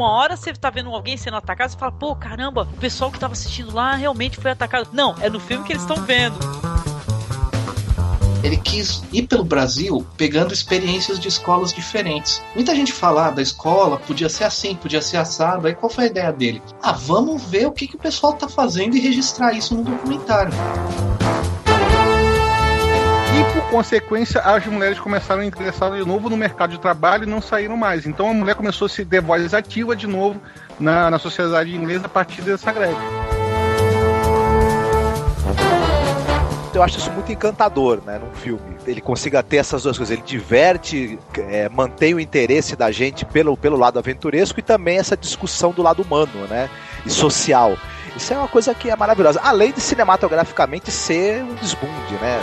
uma hora você tá vendo alguém sendo atacado, você fala, pô, caramba, o pessoal que tava assistindo lá realmente foi atacado. Não, é no filme que eles estão vendo. Ele quis ir pelo Brasil pegando experiências de escolas diferentes. Muita gente fala, da escola podia ser assim, podia ser assado. Aí qual foi a ideia dele? Vamos ver o que o pessoal tá fazendo e registrar isso no documentário. E por consequência, as mulheres começaram a ingressar de novo no mercado de trabalho e não saíram mais. Então a mulher começou a se ter voz ativa de novo na sociedade inglesa a partir dessa greve. Eu acho isso muito encantador, né, num filme. Ele consiga ter essas duas coisas. Ele diverte, mantém o interesse da gente pelo lado aventuresco e também essa discussão do lado humano, né, e social. Isso é uma coisa que é maravilhosa. Além de cinematograficamente ser um desbunde, né.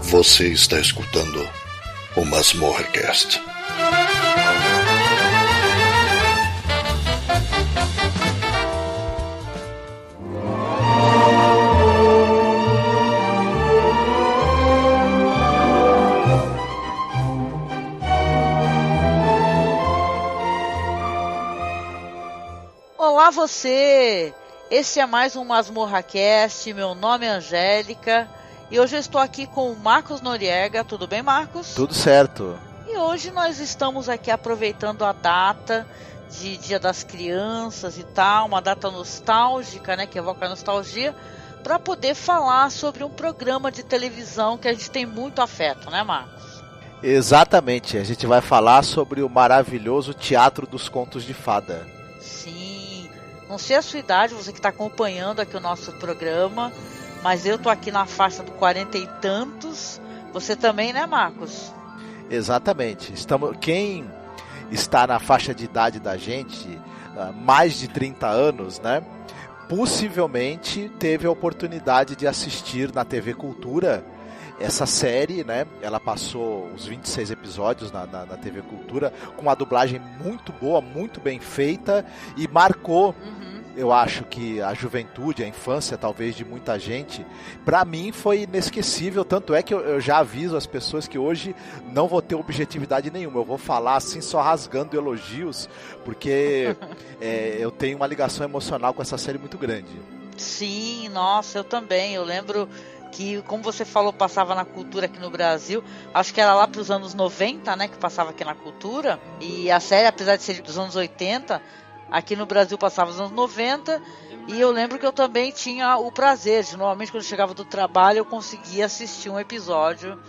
Você está escutando o MasmorraCast. Olá você! Esse é mais um MasmorraCast, meu nome é Angélica e hoje eu estou aqui com o Marcos Noriega. Tudo bem, Marcos? Tudo certo. E hoje nós estamos aqui aproveitando a data de Dia das Crianças e tal, uma data nostálgica, né, que evoca a nostalgia, para poder falar sobre um programa de televisão que a gente tem muito afeto, né, Marcos? Exatamente, a gente vai falar sobre o maravilhoso Teatro dos Contos de Fada. Sim, não sei a sua idade, você que está acompanhando aqui o nosso programa, mas eu tô aqui na faixa do 40 e tantos, você também, né, Marcos? Exatamente, quem está na faixa de idade da gente, mais de 30 anos, né, possivelmente teve a oportunidade de assistir na TV Cultura essa série, né? Ela passou os 26 episódios na TV Cultura com uma dublagem muito boa, muito bem feita e marcou, eu acho que a juventude, a infância talvez de muita gente. Pra mim foi inesquecível, tanto é que eu já aviso as pessoas que hoje não vou ter objetividade nenhuma, eu vou falar assim só rasgando elogios, porque eu tenho uma ligação emocional com essa série muito grande. Sim, nossa, eu também, eu lembro que, como você falou, passava na Cultura aqui no Brasil, acho que era lá para os anos 90, né, que passava aqui na Cultura, e a série, apesar de ser dos anos 80, aqui no Brasil passava nos anos 90, e eu lembro que eu também tinha o prazer de, normalmente quando eu chegava do trabalho, eu conseguia assistir um episódio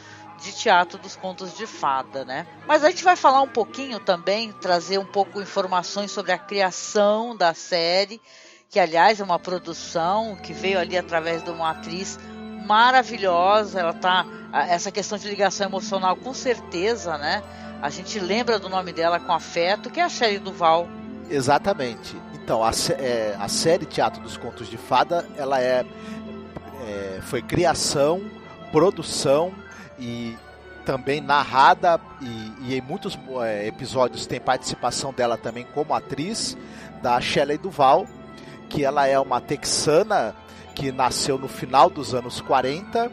de Teatro dos Contos de Fada, né? Mas a gente vai falar um pouquinho também, trazer um pouco informações sobre a criação da série, que aliás é uma produção que veio ali através de uma atriz maravilhosa, ela tá, essa questão de ligação emocional com certeza, né? A gente lembra do nome dela com afeto, que é a Shelley Duvall. Exatamente. Então, a série Teatro dos Contos de Fada, ela foi criação, produção e também narrada e em muitos episódios tem participação dela também como atriz, da Shelley Duvall, que ela é uma texana que nasceu no final dos anos 40,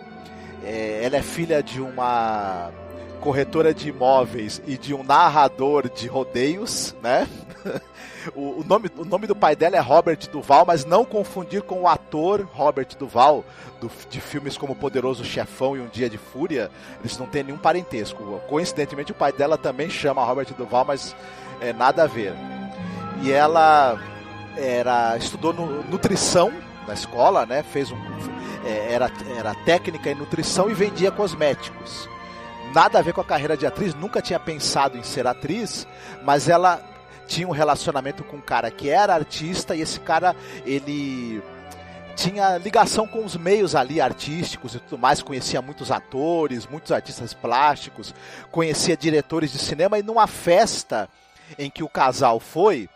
ela é filha de uma corretora de imóveis e de um narrador de rodeios, né? O nome do pai dela é Robert Duvall, mas não confundir com o ator Robert Duvall, de filmes como Poderoso Chefão e Um Dia de Fúria. Eles não têm nenhum parentesco. Coincidentemente, o pai dela também chama Robert Duvall, mas nada a ver. E ela estudou nutrição na escola, né? Era técnica em nutrição e vendia cosméticos. Nada a ver com a carreira de atriz, nunca tinha pensado em ser atriz, mas ela tinha um relacionamento com um cara que era artista e esse cara, ele tinha ligação com os meios ali artísticos e tudo mais, conhecia muitos atores, muitos artistas plásticos, conhecia diretores de cinema, e numa festa em que o casal foi,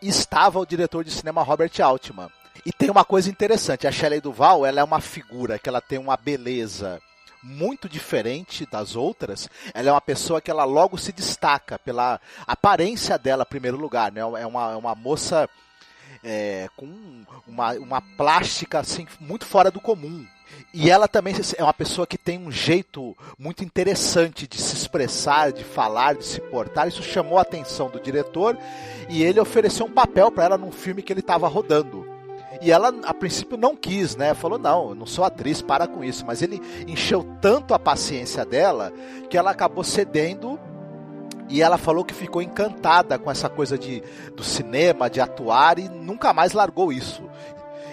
estava o diretor de cinema Robert Altman. E tem uma coisa interessante, a Shelley Duvall, ela é uma figura que ela tem uma beleza muito diferente das outras. Ela é uma pessoa que ela logo se destaca pela aparência dela, em primeiro lugar, né? É uma moça com uma plástica assim, muito fora do comum. E ela também é uma pessoa que tem um jeito muito interessante de se expressar, de falar, de se portar. Isso chamou a atenção do diretor e ele ofereceu um papel para ela num filme que ele estava rodando. E ela, a princípio, não quis, né? Falou, não, eu não sou atriz, para com isso. Mas ele encheu tanto a paciência dela que ela acabou cedendo. E ela falou que ficou encantada com essa coisa do cinema, de atuar, e nunca mais largou isso.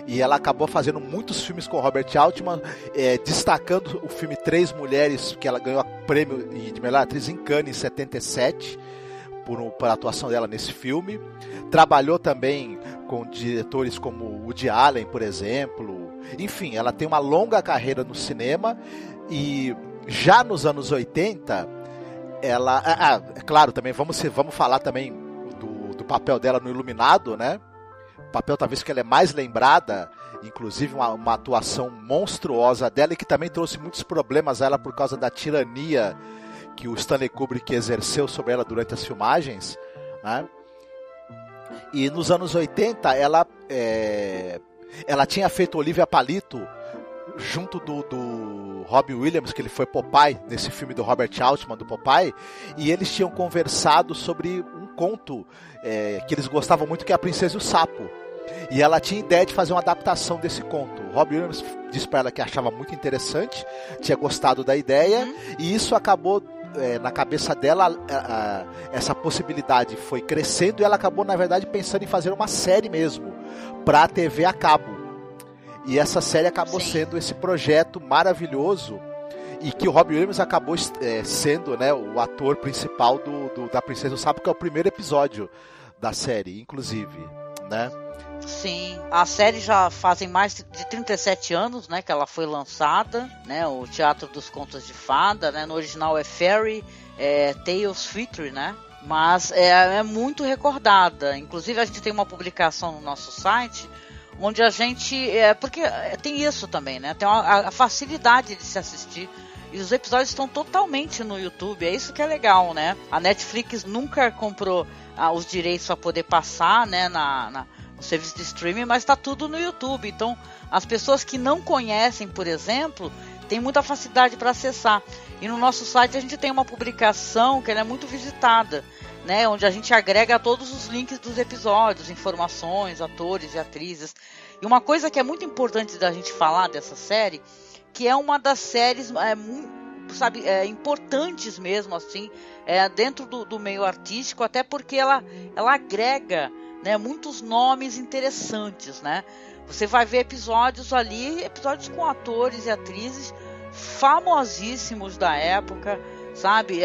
E ela acabou fazendo muitos filmes com Robert Altman, destacando o filme Três Mulheres, que ela ganhou o prêmio de melhor atriz em Cannes em 77, por atuação dela nesse filme. Trabalhou também com diretores como Woody Allen, por exemplo. Enfim, ela tem uma longa carreira no cinema e já nos anos 80, ela... é claro, também vamos falar também do papel dela no Iluminado, né? Papel talvez que ela é mais lembrada, inclusive uma atuação monstruosa dela e que também trouxe muitos problemas a ela por causa da tirania que o Stanley Kubrick exerceu sobre ela durante as filmagens, né? E nos anos 80 ela tinha feito Olivia Palito junto do Robin Williams, que ele foi Popeye, nesse filme do Robert Altman, do Popeye, e eles tinham conversado sobre um conto que eles gostavam muito, que é A Princesa e o Sapo. E ela tinha ideia de fazer uma adaptação desse conto. O Robin Williams disse para ela que achava muito interessante, tinha gostado da ideia, e isso acabou, na cabeça dela, essa possibilidade foi crescendo, e ela acabou, na verdade, pensando em fazer uma série mesmo, para a TV a cabo. E essa série acabou sendo esse projeto maravilhoso, e que o Robin Williams acabou sendo, né, o ator principal da Princesa do Sapo, que é o primeiro episódio da série, inclusive, né? Sim, a série já fazem mais de 37 anos, né, que ela foi lançada, né, o Teatro dos Contos de Fada, né, no original é Fairy Tales Theatre, né, mas é muito recordada. Inclusive a gente tem uma publicação no nosso site, onde a gente, porque tem isso também, né, tem a facilidade de se assistir, e os episódios estão totalmente no YouTube, é isso que é legal, né, a Netflix nunca comprou os direitos para poder passar, né, no serviço de streaming, mas está tudo no YouTube. Então, as pessoas que não conhecem, por exemplo, têm muita facilidade para acessar. E no nosso site a gente tem uma publicação que ela é muito visitada, né, onde a gente agrega todos os links dos episódios, informações, atores e atrizes. E uma coisa que é muito importante da gente falar dessa série, que é uma das séries importantes mesmo, assim, dentro do meio artístico, até porque ela agrega, né, muitos nomes interessantes, né? Você vai ver episódios com atores e atrizes famosíssimos da época, sabe?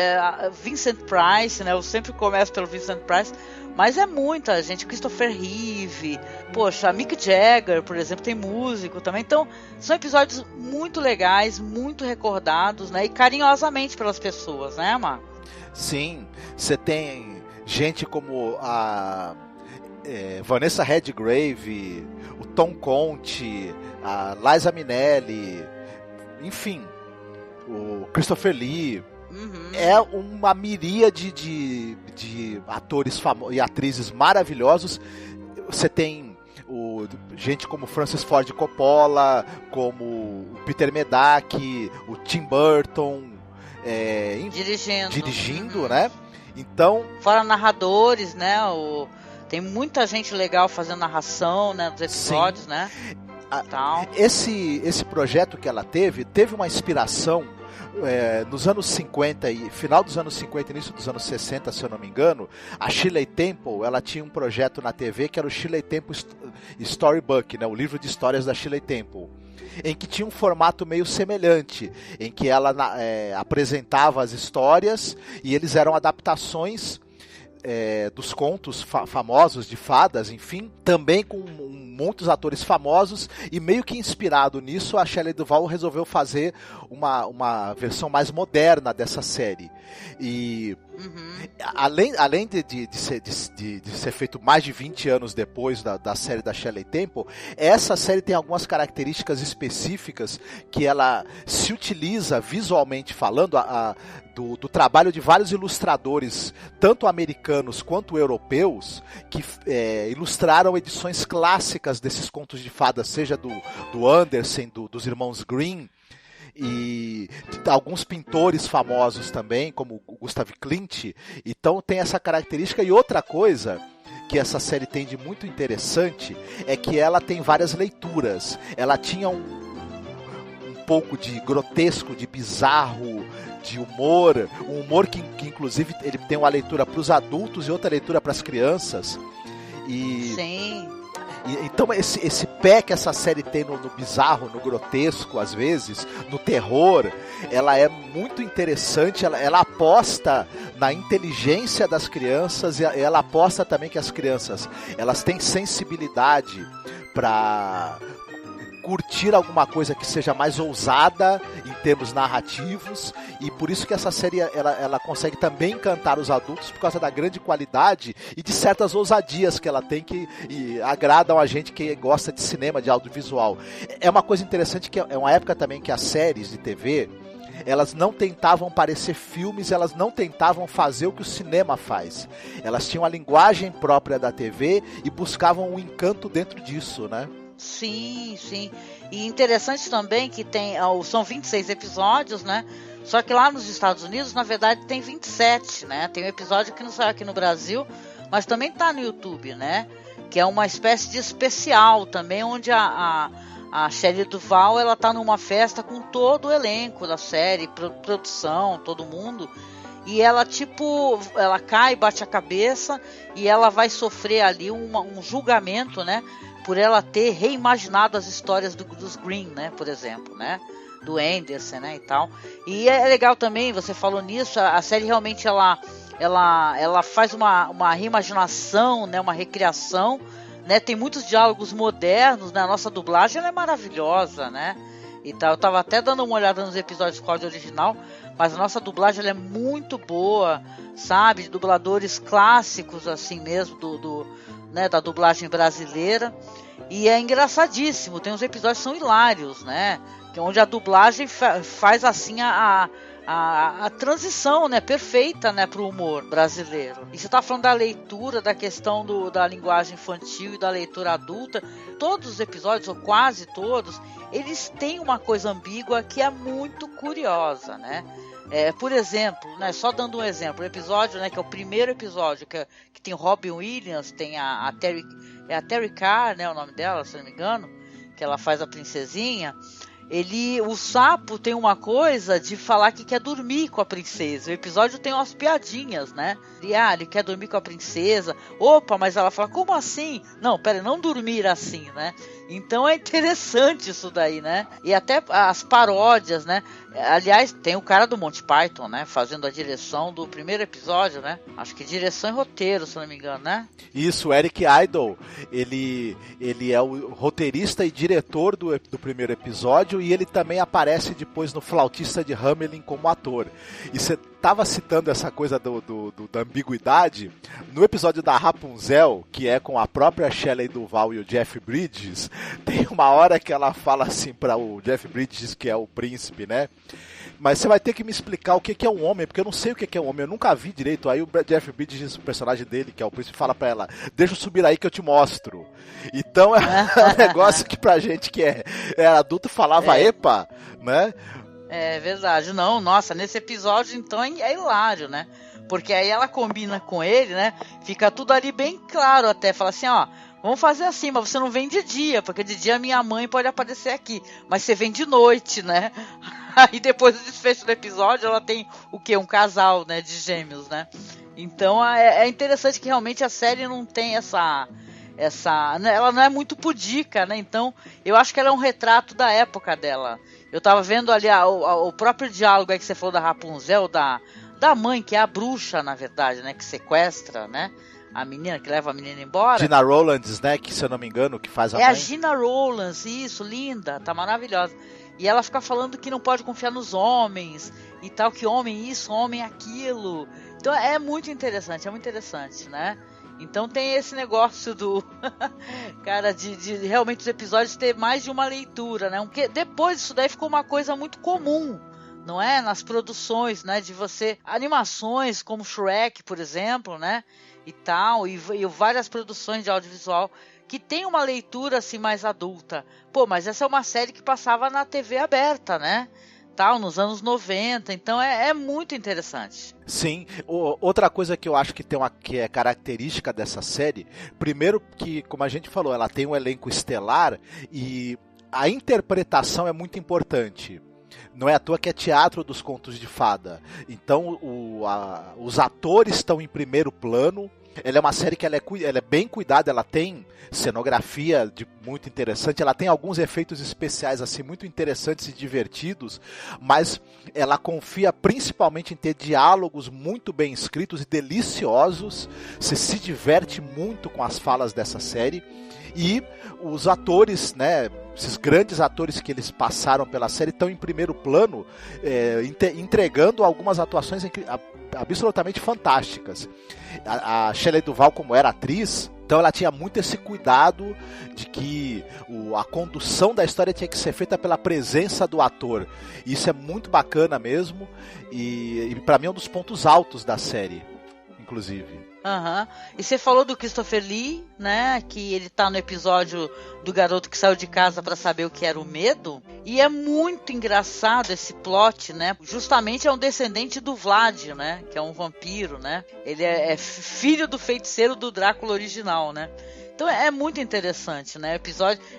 Vincent Price, né? Eu sempre começo pelo Vincent Price, mas é muita gente. Christopher Reeve, poxa, Mick Jagger, por exemplo, tem músico também. Então, são episódios muito legais, muito recordados, né? E carinhosamente pelas pessoas, né, Marco? Sim, você tem gente como a Vanessa Redgrave, o Tom Conte, a Liza Minnelli, enfim, o Christopher Lee. É uma miríade de atores e atrizes maravilhosos. Você tem gente como Francis Ford Coppola, como o Peter Medak, o Tim Burton, dirigindo, né? Então, fora narradores, né? Tem muita gente legal fazendo narração, né, dos episódios, sim, né? Esse projeto que ela teve uma inspiração nos anos 50 e final dos anos 50 e início dos anos 60, se eu não me engano. A Shirley Temple, ela tinha um projeto na TV que era o Shirley Temple Storybook, né, o livro de histórias da Shirley Temple, em que tinha um formato meio semelhante, em que ela apresentava as histórias e eles eram adaptações dos contos famosos de fadas, enfim, também com muitos atores famosos, e meio que inspirado nisso, a Shelley Duvall resolveu fazer uma versão mais moderna dessa série. E Além de ser feito mais de 20 anos depois da série da Shirley Temple, essa série tem algumas características específicas que ela se utiliza visualmente falando do trabalho de vários ilustradores, tanto americanos quanto europeus, que ilustraram edições clássicas desses contos de fadas, seja do Andersen, dos irmãos Grimm, e alguns pintores famosos também, como o Gustav Klimt. Então tem essa característica. E outra coisa que essa série tem de muito interessante é que ela tem várias leituras. Ela tinha um pouco de grotesco, de bizarro, de humor, um humor que inclusive ele tem uma leitura para os adultos e outra leitura para as crianças. Sim. Então esse pé que essa série tem no bizarro, no grotesco, às vezes, no terror, ela é muito interessante, ela aposta na inteligência das crianças e ela aposta também que as crianças, elas têm sensibilidade para curtir alguma coisa que seja mais ousada em termos narrativos, e por isso que essa série ela consegue também encantar os adultos por causa da grande qualidade e de certas ousadias que ela tem que agradam a gente que gosta de cinema, de audiovisual. É uma coisa interessante que é uma época também que as séries de TV, elas não tentavam parecer filmes, elas não tentavam fazer o que o cinema faz. Elas tinham a linguagem própria da TV e buscavam um encanto dentro disso, né? Sim. E interessante também que são 26 episódios, né? Só que lá nos Estados Unidos, na verdade, tem 27, né? Tem um episódio que não saiu aqui no Brasil, mas também tá no YouTube, né? Que é uma espécie de especial também, onde a Shelley Duvall, ela tá numa festa com todo o elenco da série, produção, todo mundo. E ela, ela cai, bate a cabeça e ela vai sofrer ali um julgamento, né? Por ela ter reimaginado as histórias dos Grimm, né, por exemplo, né, do Andersen, né, e tal. E é legal também, você falou nisso, a série realmente ela faz uma reimaginação, né, uma recriação, né, tem muitos diálogos modernos, né, a nossa dublagem ela é maravilhosa, né, e tal. Eu tava até dando uma olhada nos episódios com áudio original, mas a nossa dublagem ela é muito boa, sabe, de dubladores clássicos assim mesmo, né, da dublagem brasileira, e é engraçadíssimo, tem uns episódios que são hilários, né, que é onde a dublagem faz assim a transição, né, perfeita, né, pro humor brasileiro. E você tá falando da leitura, da questão da linguagem infantil e da leitura adulta, todos os episódios, ou quase todos, eles têm uma coisa ambígua que é muito curiosa, né. Por exemplo, né, só dando um exemplo, o episódio, né, que é o primeiro episódio, que tem Robin Williams, tem a Terry Carr, né, o nome dela, se não me engano, que ela faz a princesinha. O sapo tem uma coisa de falar que quer dormir com a princesa. O episódio tem umas piadinhas, né? Ele quer dormir com a princesa. Opa, mas ela fala, como assim? Não, pera, não dormir assim, né? Então é interessante isso daí, né? E até as paródias, né? Aliás, tem o cara do Monty Python, né? Fazendo a direção do primeiro episódio, né? Acho que direção e roteiro, se não me engano, né? Isso, o Eric Idle, ele é o roteirista e diretor do primeiro episódio, e ele também aparece depois no Flautista de Hamelin como ator. E você estava citando essa coisa da ambiguidade. No episódio da Rapunzel, que é com a própria Shelley Duvall e o Jeff Bridges, tem uma hora que ela fala assim para o Jeff Bridges, que é o príncipe, né? Mas você vai ter que me explicar o que é um homem, porque eu não sei o que é um homem, eu nunca vi direito. Aí o Jeff Bridges, o personagem dele, que é o príncipe, fala pra ela, deixa eu subir aí que eu te mostro. Então é um negócio que pra gente que é adulto falava epa, né? É verdade, não, nossa, nesse episódio então é hilário, né? Porque aí ela combina com ele, né? Fica tudo ali bem claro até, fala assim, ó, vamos fazer assim, mas você não vem de dia, porque de dia minha mãe pode aparecer aqui, mas você vem de noite, né? Aí depois do desfecho do episódio ela tem o quê? Um casal, né, de gêmeos, né? Então é interessante que realmente a série não tem ela não é muito pudica, né? Então eu acho que ela é um retrato da época dela. Eu tava vendo ali o próprio diálogo aí que você falou da Rapunzel, da mãe, que é a bruxa, na verdade, né? Que sequestra, né? A menina, que leva a menina embora. Gina Rowlands, né? Que se eu não me engano, que faz a mãe. É a Gina Rowlands, isso, linda, tá maravilhosa. E ela fica falando que não pode confiar nos homens e tal, que homem isso, homem aquilo. Então é muito interessante, né? Então tem esse negócio do cara de realmente os episódios ter mais de uma leitura, né? Porque depois isso daí ficou uma coisa muito comum, não é? Nas produções, né? De você animações como Shrek, por exemplo, né? E tal, e várias produções de audiovisual que tem uma leitura assim mais adulta. Pô, mas essa é uma série que passava na TV aberta, né? Tal, nos anos 90, então é muito interessante. Sim, outra coisa que eu acho que é característica dessa série, primeiro que, como a gente falou, ela tem um elenco estelar e a interpretação é muito importante. Não é à toa que é teatro dos contos de fada. Então os atores estão em primeiro plano. Ela é uma série que ela é bem cuidada, ela tem cenografia muito interessante, ela tem alguns efeitos especiais assim muito interessantes e divertidos, mas ela confia principalmente em ter diálogos muito bem escritos e deliciosos. Você se diverte muito com as falas dessa série. E os atores, né, esses grandes atores que eles passaram pela série estão em primeiro plano, entregando algumas atuações absolutamente fantásticas. A Shelley Duvall, como era atriz, então ela tinha muito esse cuidado de que a condução da história tinha que ser feita pela presença do ator. Isso é muito bacana mesmo, e para mim é um dos pontos altos da série, inclusive. E você falou do Christopher Lee, né? Que ele tá no episódio do garoto que saiu de casa para saber o que era o medo. E é muito engraçado esse plot, né? Justamente é um descendente do Vlad, né? Que é um vampiro, né? Ele é filho do feiticeiro do Drácula original, né? Então é muito interessante, né?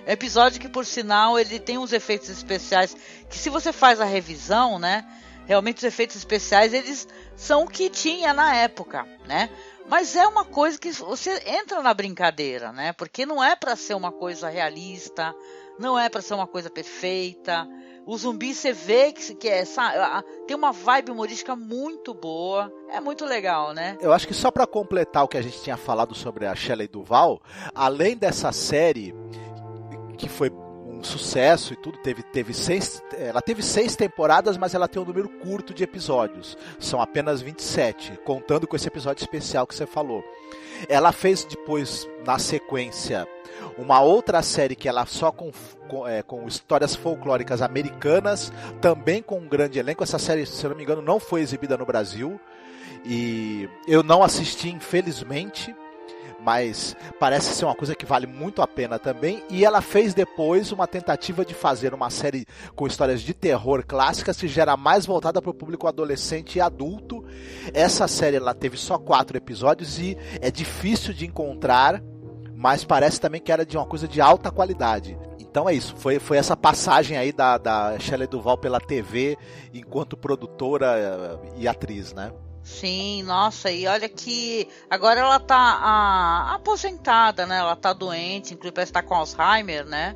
Episódio que, por sinal, ele tem uns efeitos especiais que, se você faz a revisão, né? Realmente os efeitos especiais, eles são o que tinha na época, né? Mas é uma coisa que você entra na brincadeira, né? Porque não é para ser uma coisa realista, não é para ser uma coisa perfeita. O zumbi você vê que tem uma vibe humorística muito boa. É muito legal, né? Eu acho que só para completar o que a gente tinha falado sobre a Shelley Duvall, além dessa série que foi um sucesso e tudo, ela teve 6 temporadas, mas ela tem um número curto de episódios, são apenas 27, contando com esse episódio especial que você falou. Ela fez depois, na sequência, uma outra série que ela só com histórias folclóricas americanas, também com um grande elenco. Essa série, se eu não me engano, não foi exibida no Brasil e eu não assisti, infelizmente, mas parece ser uma coisa que vale muito a pena também. E ela fez depois uma tentativa de fazer uma série com histórias de terror clássicas que já era mais voltada para o público adolescente e adulto. Essa série ela teve só 4 episódios e é difícil de encontrar, mas parece também que era de uma coisa de alta qualidade. Então é isso, foi essa passagem aí da Shelley Duvall pela TV enquanto produtora e atriz, né? Sim, nossa, e olha que agora ela tá aposentada, né? Ela tá doente, inclusive parece que tá com Alzheimer, né?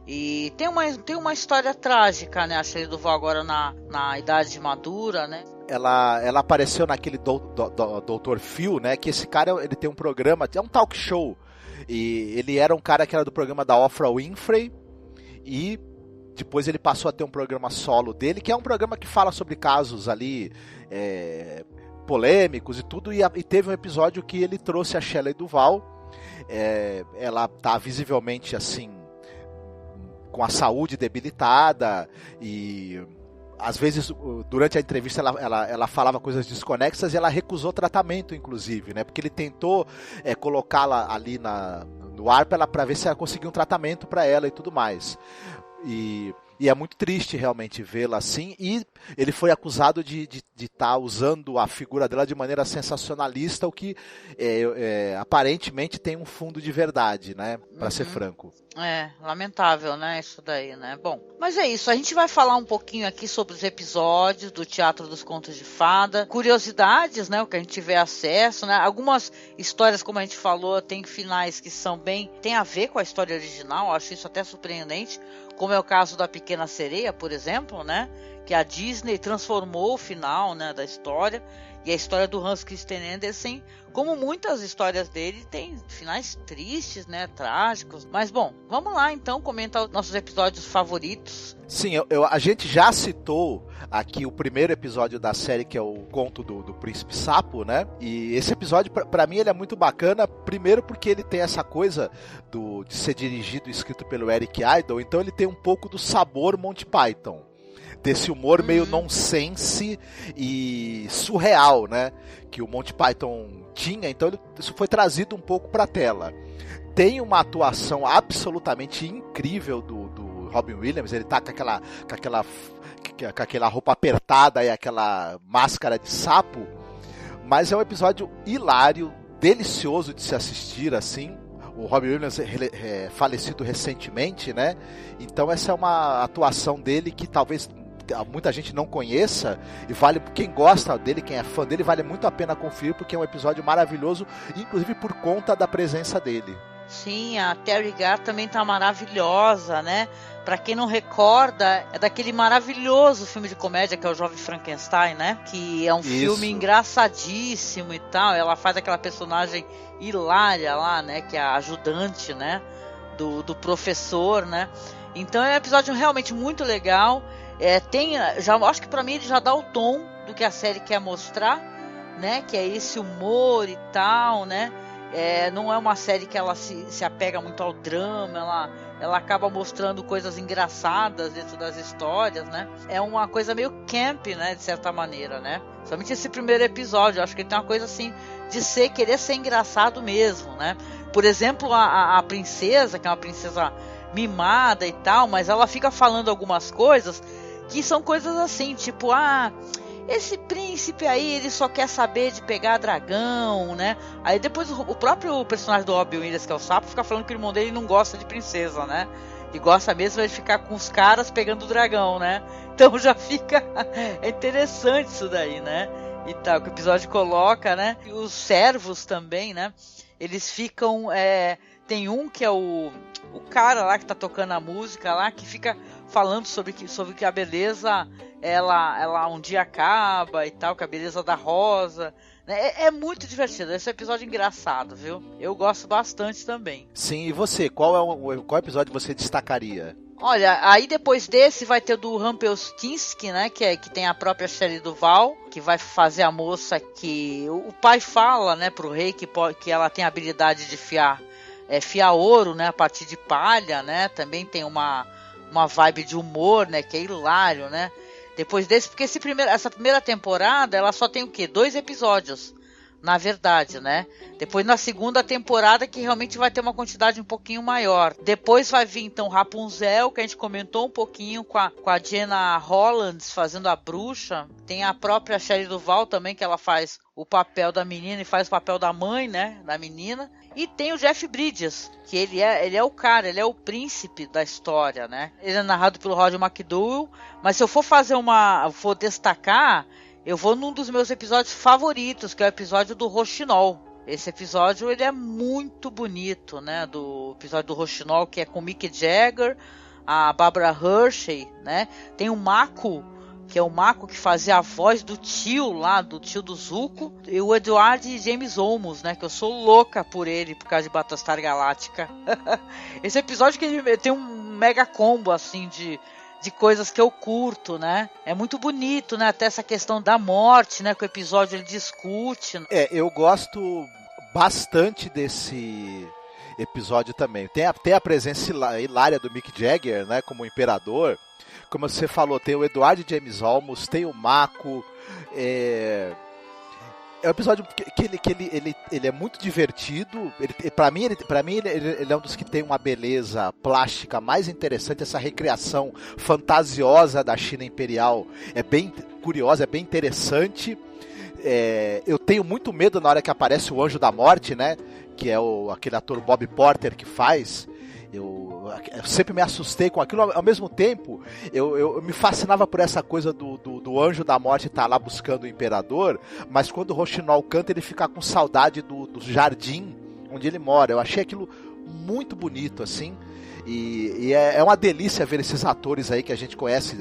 E tem uma história trágica, né? A Shelley Duvall agora na idade madura, né? Ela apareceu naquele Dr. Phil, né? Que esse cara, ele tem um programa, é um talk show. E ele era um cara que era do programa da Oprah Winfrey. E depois ele passou a ter um programa solo dele, que é um programa que fala sobre casos ali polêmicos e tudo, e teve um episódio que ele trouxe a Shelley Duvall. Ela tá visivelmente assim, com a saúde debilitada, e às vezes durante a entrevista ela falava coisas desconexas e ela recusou tratamento, inclusive, né? Porque ele tentou colocá-la ali no ar para ver se ela conseguia um tratamento para ela e tudo mais. E é muito triste realmente vê-la assim, e ele foi acusado de estar usando a figura dela de maneira sensacionalista, o que aparentemente tem um fundo de verdade, né, para ser franco. Lamentável, né, isso daí, né. Bom, mas é isso, a gente vai falar um pouquinho aqui sobre os episódios do Teatro dos Contos de Fada, curiosidades, né, o que a gente tiver acesso, né, algumas histórias, como a gente falou, tem finais que tem a ver com a história original, acho isso até surpreendente, como é o caso da Pequena Sereia, por exemplo, né? que a Disney transformou o final, né, da história. E a história do Hans Christian Andersen, como muitas histórias dele, tem finais tristes, né, trágicos. Mas bom, vamos lá então comentar os nossos episódios favoritos. Sim, a gente já citou aqui o primeiro episódio da série, que é o Conto do Príncipe Sapo, né? E esse episódio, pra mim, ele é muito bacana, primeiro porque ele tem essa coisa de ser dirigido e escrito pelo Eric Idle, então ele tem um pouco do sabor Monty Python. Desse humor meio nonsense e surreal, né? Que o Monty Python tinha, então isso foi trazido um pouco pra tela. Tem uma atuação absolutamente incrível do Robin Williams, ele tá com aquela roupa apertada e aquela máscara de sapo, mas é um episódio hilário, delicioso de se assistir, assim. O Robin Williams falecido recentemente, né? Então essa é uma atuação dele que talvez muita gente não conheça, e vale, quem gosta dele, quem é fã dele, vale muito a pena conferir, porque é um episódio maravilhoso, inclusive por conta da presença dele. Sim, a Terry Garr também tá maravilhosa, né? Pra quem não recorda, é daquele maravilhoso filme de comédia que é o Jovem Frankenstein, né? Que é um filme engraçadíssimo e tal. Ela faz aquela personagem hilária lá, né? Que é a ajudante, né? Do professor, né? Então é um episódio realmente muito legal. Acho que pra mim ele já dá o tom do que a série quer mostrar, né? Que é esse humor e tal, né? Não é uma série que ela se apega muito ao drama, ela acaba mostrando coisas engraçadas dentro das histórias, né? É uma coisa meio camp, né? De certa maneira, né? Somente esse primeiro episódio, eu acho que ele tem uma coisa assim de querer ser engraçado mesmo, né? Por exemplo, a princesa, que é uma princesa mimada e tal, mas ela fica falando algumas coisas que são coisas assim, tipo, esse príncipe aí, ele só quer saber de pegar dragão, né? Aí depois o próprio personagem do Robin Williams, que é o sapo, fica falando que o irmão dele não gosta de princesa, né? E gosta mesmo de ficar com os caras pegando o dragão, né? Então já fica... é interessante isso daí, né? E tal, que o episódio coloca, né? E os servos também, né? Eles ficam... Tem um que é o cara lá que tá tocando a música lá, que fica falando sobre que a beleza ela um dia acaba e tal, que a beleza da rosa, né? É muito divertido, esse episódio é engraçado, viu? Eu gosto bastante também. Sim, e você, qual episódio você destacaria? Olha, aí depois desse vai ter o do Rumpelstiltskin, né, que tem a própria Shelley Duvall, que vai fazer a moça que o pai fala, né, pro rei que ela tem a habilidade de fiar ouro, né, a partir de palha, né? Também tem uma vibe de humor, né, que é hilário, né? Depois desse, porque essa primeira temporada, ela só tem o quê? 2 episódios, na verdade, né? Depois na segunda temporada que realmente vai ter uma quantidade um pouquinho maior. Depois vai vir então Rapunzel, que a gente comentou um pouquinho com a Jenna Hollands fazendo a bruxa. Tem a própria Shelley Duvall também, que ela faz o papel da menina e faz o papel da mãe, né, da menina. E tem o Jeff Bridges, que ele é o cara, ele é o príncipe da história, né? Ele é narrado pelo Roger McDowell, mas se eu for for destacar, eu vou num dos meus episódios favoritos, que é o episódio do Rochinol. Esse episódio, ele é muito bonito, né? Do episódio do Rochinol, que é com Mick Jagger, a Barbara Hershey, né? Tem o Mako, que é o Mako que fazia a voz do tio lá, do tio do Zuko, e o Edward James Olmos, né, que eu sou louca por ele, por causa de Battlestar Galactica. Esse episódio que ele tem um mega combo, assim, de coisas que eu curto, né, é muito bonito, né, até essa questão da morte, né, que o episódio ele discute. Eu gosto bastante desse episódio também. Tem a presença hilária do Mick Jagger, né, como imperador. Como você falou, tem o Edward James Olmos, tem o Mako. É um episódio que ele é muito divertido. Para mim, ele é um dos que tem uma beleza plástica mais interessante. Essa recriação fantasiosa da China Imperial é bem curiosa, é bem interessante. Eu tenho muito medo na hora que aparece o Anjo da Morte, né? Que é aquele ator Bob Porter que faz. Eu sempre me assustei com aquilo. Ao mesmo tempo, eu me fascinava por essa coisa do Anjo da Morte estar lá buscando o Imperador, mas quando o Rochinol canta, ele fica com saudade do jardim onde ele mora. Eu achei aquilo muito bonito, assim. E é uma delícia ver esses atores aí que a gente conhece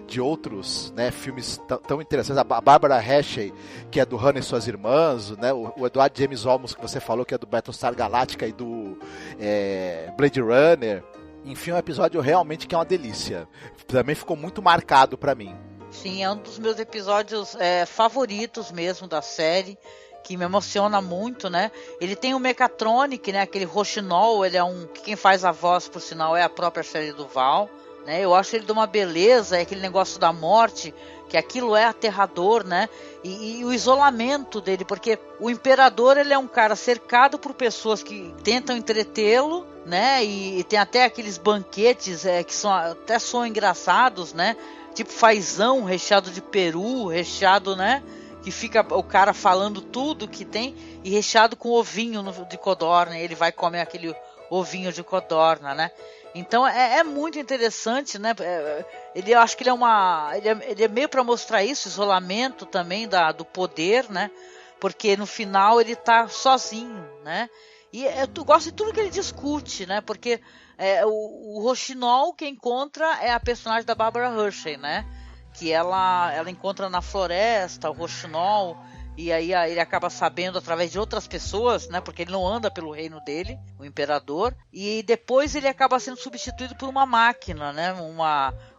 de outros, né, filmes tão interessantes. A Barbara Hershey, que é do Hannah e Suas Irmãs, né, o Edward James Olmos, que você falou, que é do Battlestar Galactica e do Blade Runner. Enfim, um episódio realmente que é uma delícia. Também ficou muito marcado pra mim. Sim, é um dos meus episódios favoritos mesmo da série, que me emociona muito, né? Ele tem o Mechatronic, né? Aquele Rochinol, ele é quem faz a voz, por sinal, é a própria Shelley Duvall, né? Eu acho ele de uma beleza, é aquele negócio da morte, que aquilo é aterrador, né? E o isolamento dele, porque o Imperador, ele é um cara cercado por pessoas que tentam entretê-lo, né? E tem até aqueles banquetes que até são engraçados, né? Tipo fazão recheado de peru, recheado, né? Que fica o cara falando tudo que tem e recheado com ovinho de codorna. Ele vai comer aquele ovinho de codorna, né? Então é muito interessante, né? Eu acho que ele é meio para mostrar isso, isolamento também do poder, né? Porque no final ele tá sozinho, né? E eu gosto de tudo que ele discute, né? Porque o Rochinol que encontra é a personagem da Barbara Hershey, né? Que ela encontra na floresta o Rochinol, e aí ele acaba sabendo através de outras pessoas, né? Porque ele não anda pelo reino dele, o Imperador, e depois ele acaba sendo substituído por uma máquina, né?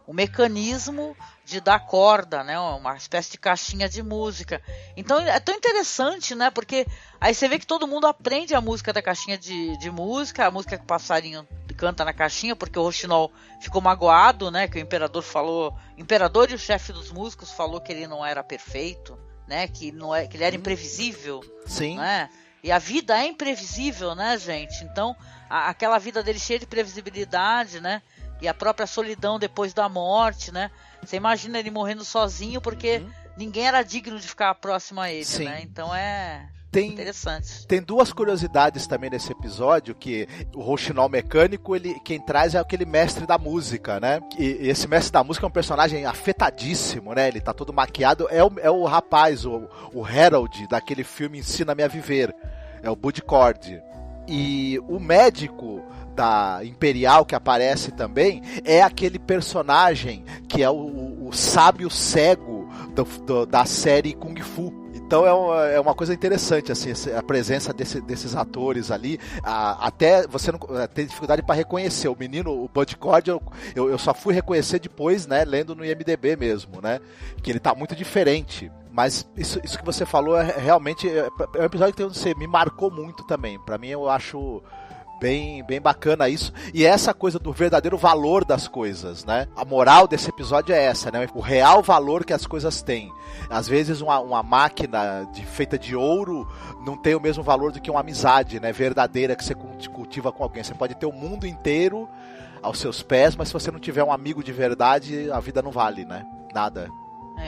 Um mecanismo de dar corda, né? Uma espécie de caixinha de música. Então é tão interessante, né? Porque aí você vê que todo mundo aprende a música da caixinha de música, a música que o passarinho canta na caixinha, porque o Rochinol ficou magoado, né? Que o Imperador falou, o Imperador e o chefe dos músicos falou que ele não era perfeito, né? Que ele era imprevisível. Sim. Né? E a vida é imprevisível, né, gente? Então, aquela vida dele cheia de previsibilidade, né? E a própria solidão depois da morte, né? Você imagina ele morrendo sozinho porque ninguém era digno de ficar próximo a ele, Sim. né? Então interessante. Tem duas curiosidades também nesse episódio, que o Rochinol mecânico, quem traz é aquele mestre da música, né? E esse mestre da música é um personagem afetadíssimo, né? Ele tá todo maquiado, é o rapaz, o Harold, daquele filme Ensina-me a Viver, é o Bud Cord. E o médico da Imperial que aparece também é aquele personagem que é o sábio cego da série Kung Fu. Então é uma coisa interessante, assim, a presença desses atores ali. Até você não tem dificuldade para reconhecer. O menino, o Bud Cord, eu só fui reconhecer depois, né, lendo no IMDb mesmo, né? Que ele tá muito diferente. Mas isso que você falou realmente é um episódio que você me marcou muito também. Para mim, eu acho bem bacana isso. E essa coisa do verdadeiro valor das coisas, né? A moral desse episódio é essa, né? O real valor que as coisas têm. Às vezes uma máquina feita de ouro não tem o mesmo valor do que uma amizade, né? Verdadeira que você cultiva com alguém. Você pode ter o mundo inteiro aos seus pés, mas se você não tiver um amigo de verdade, a vida não vale, né? Nada.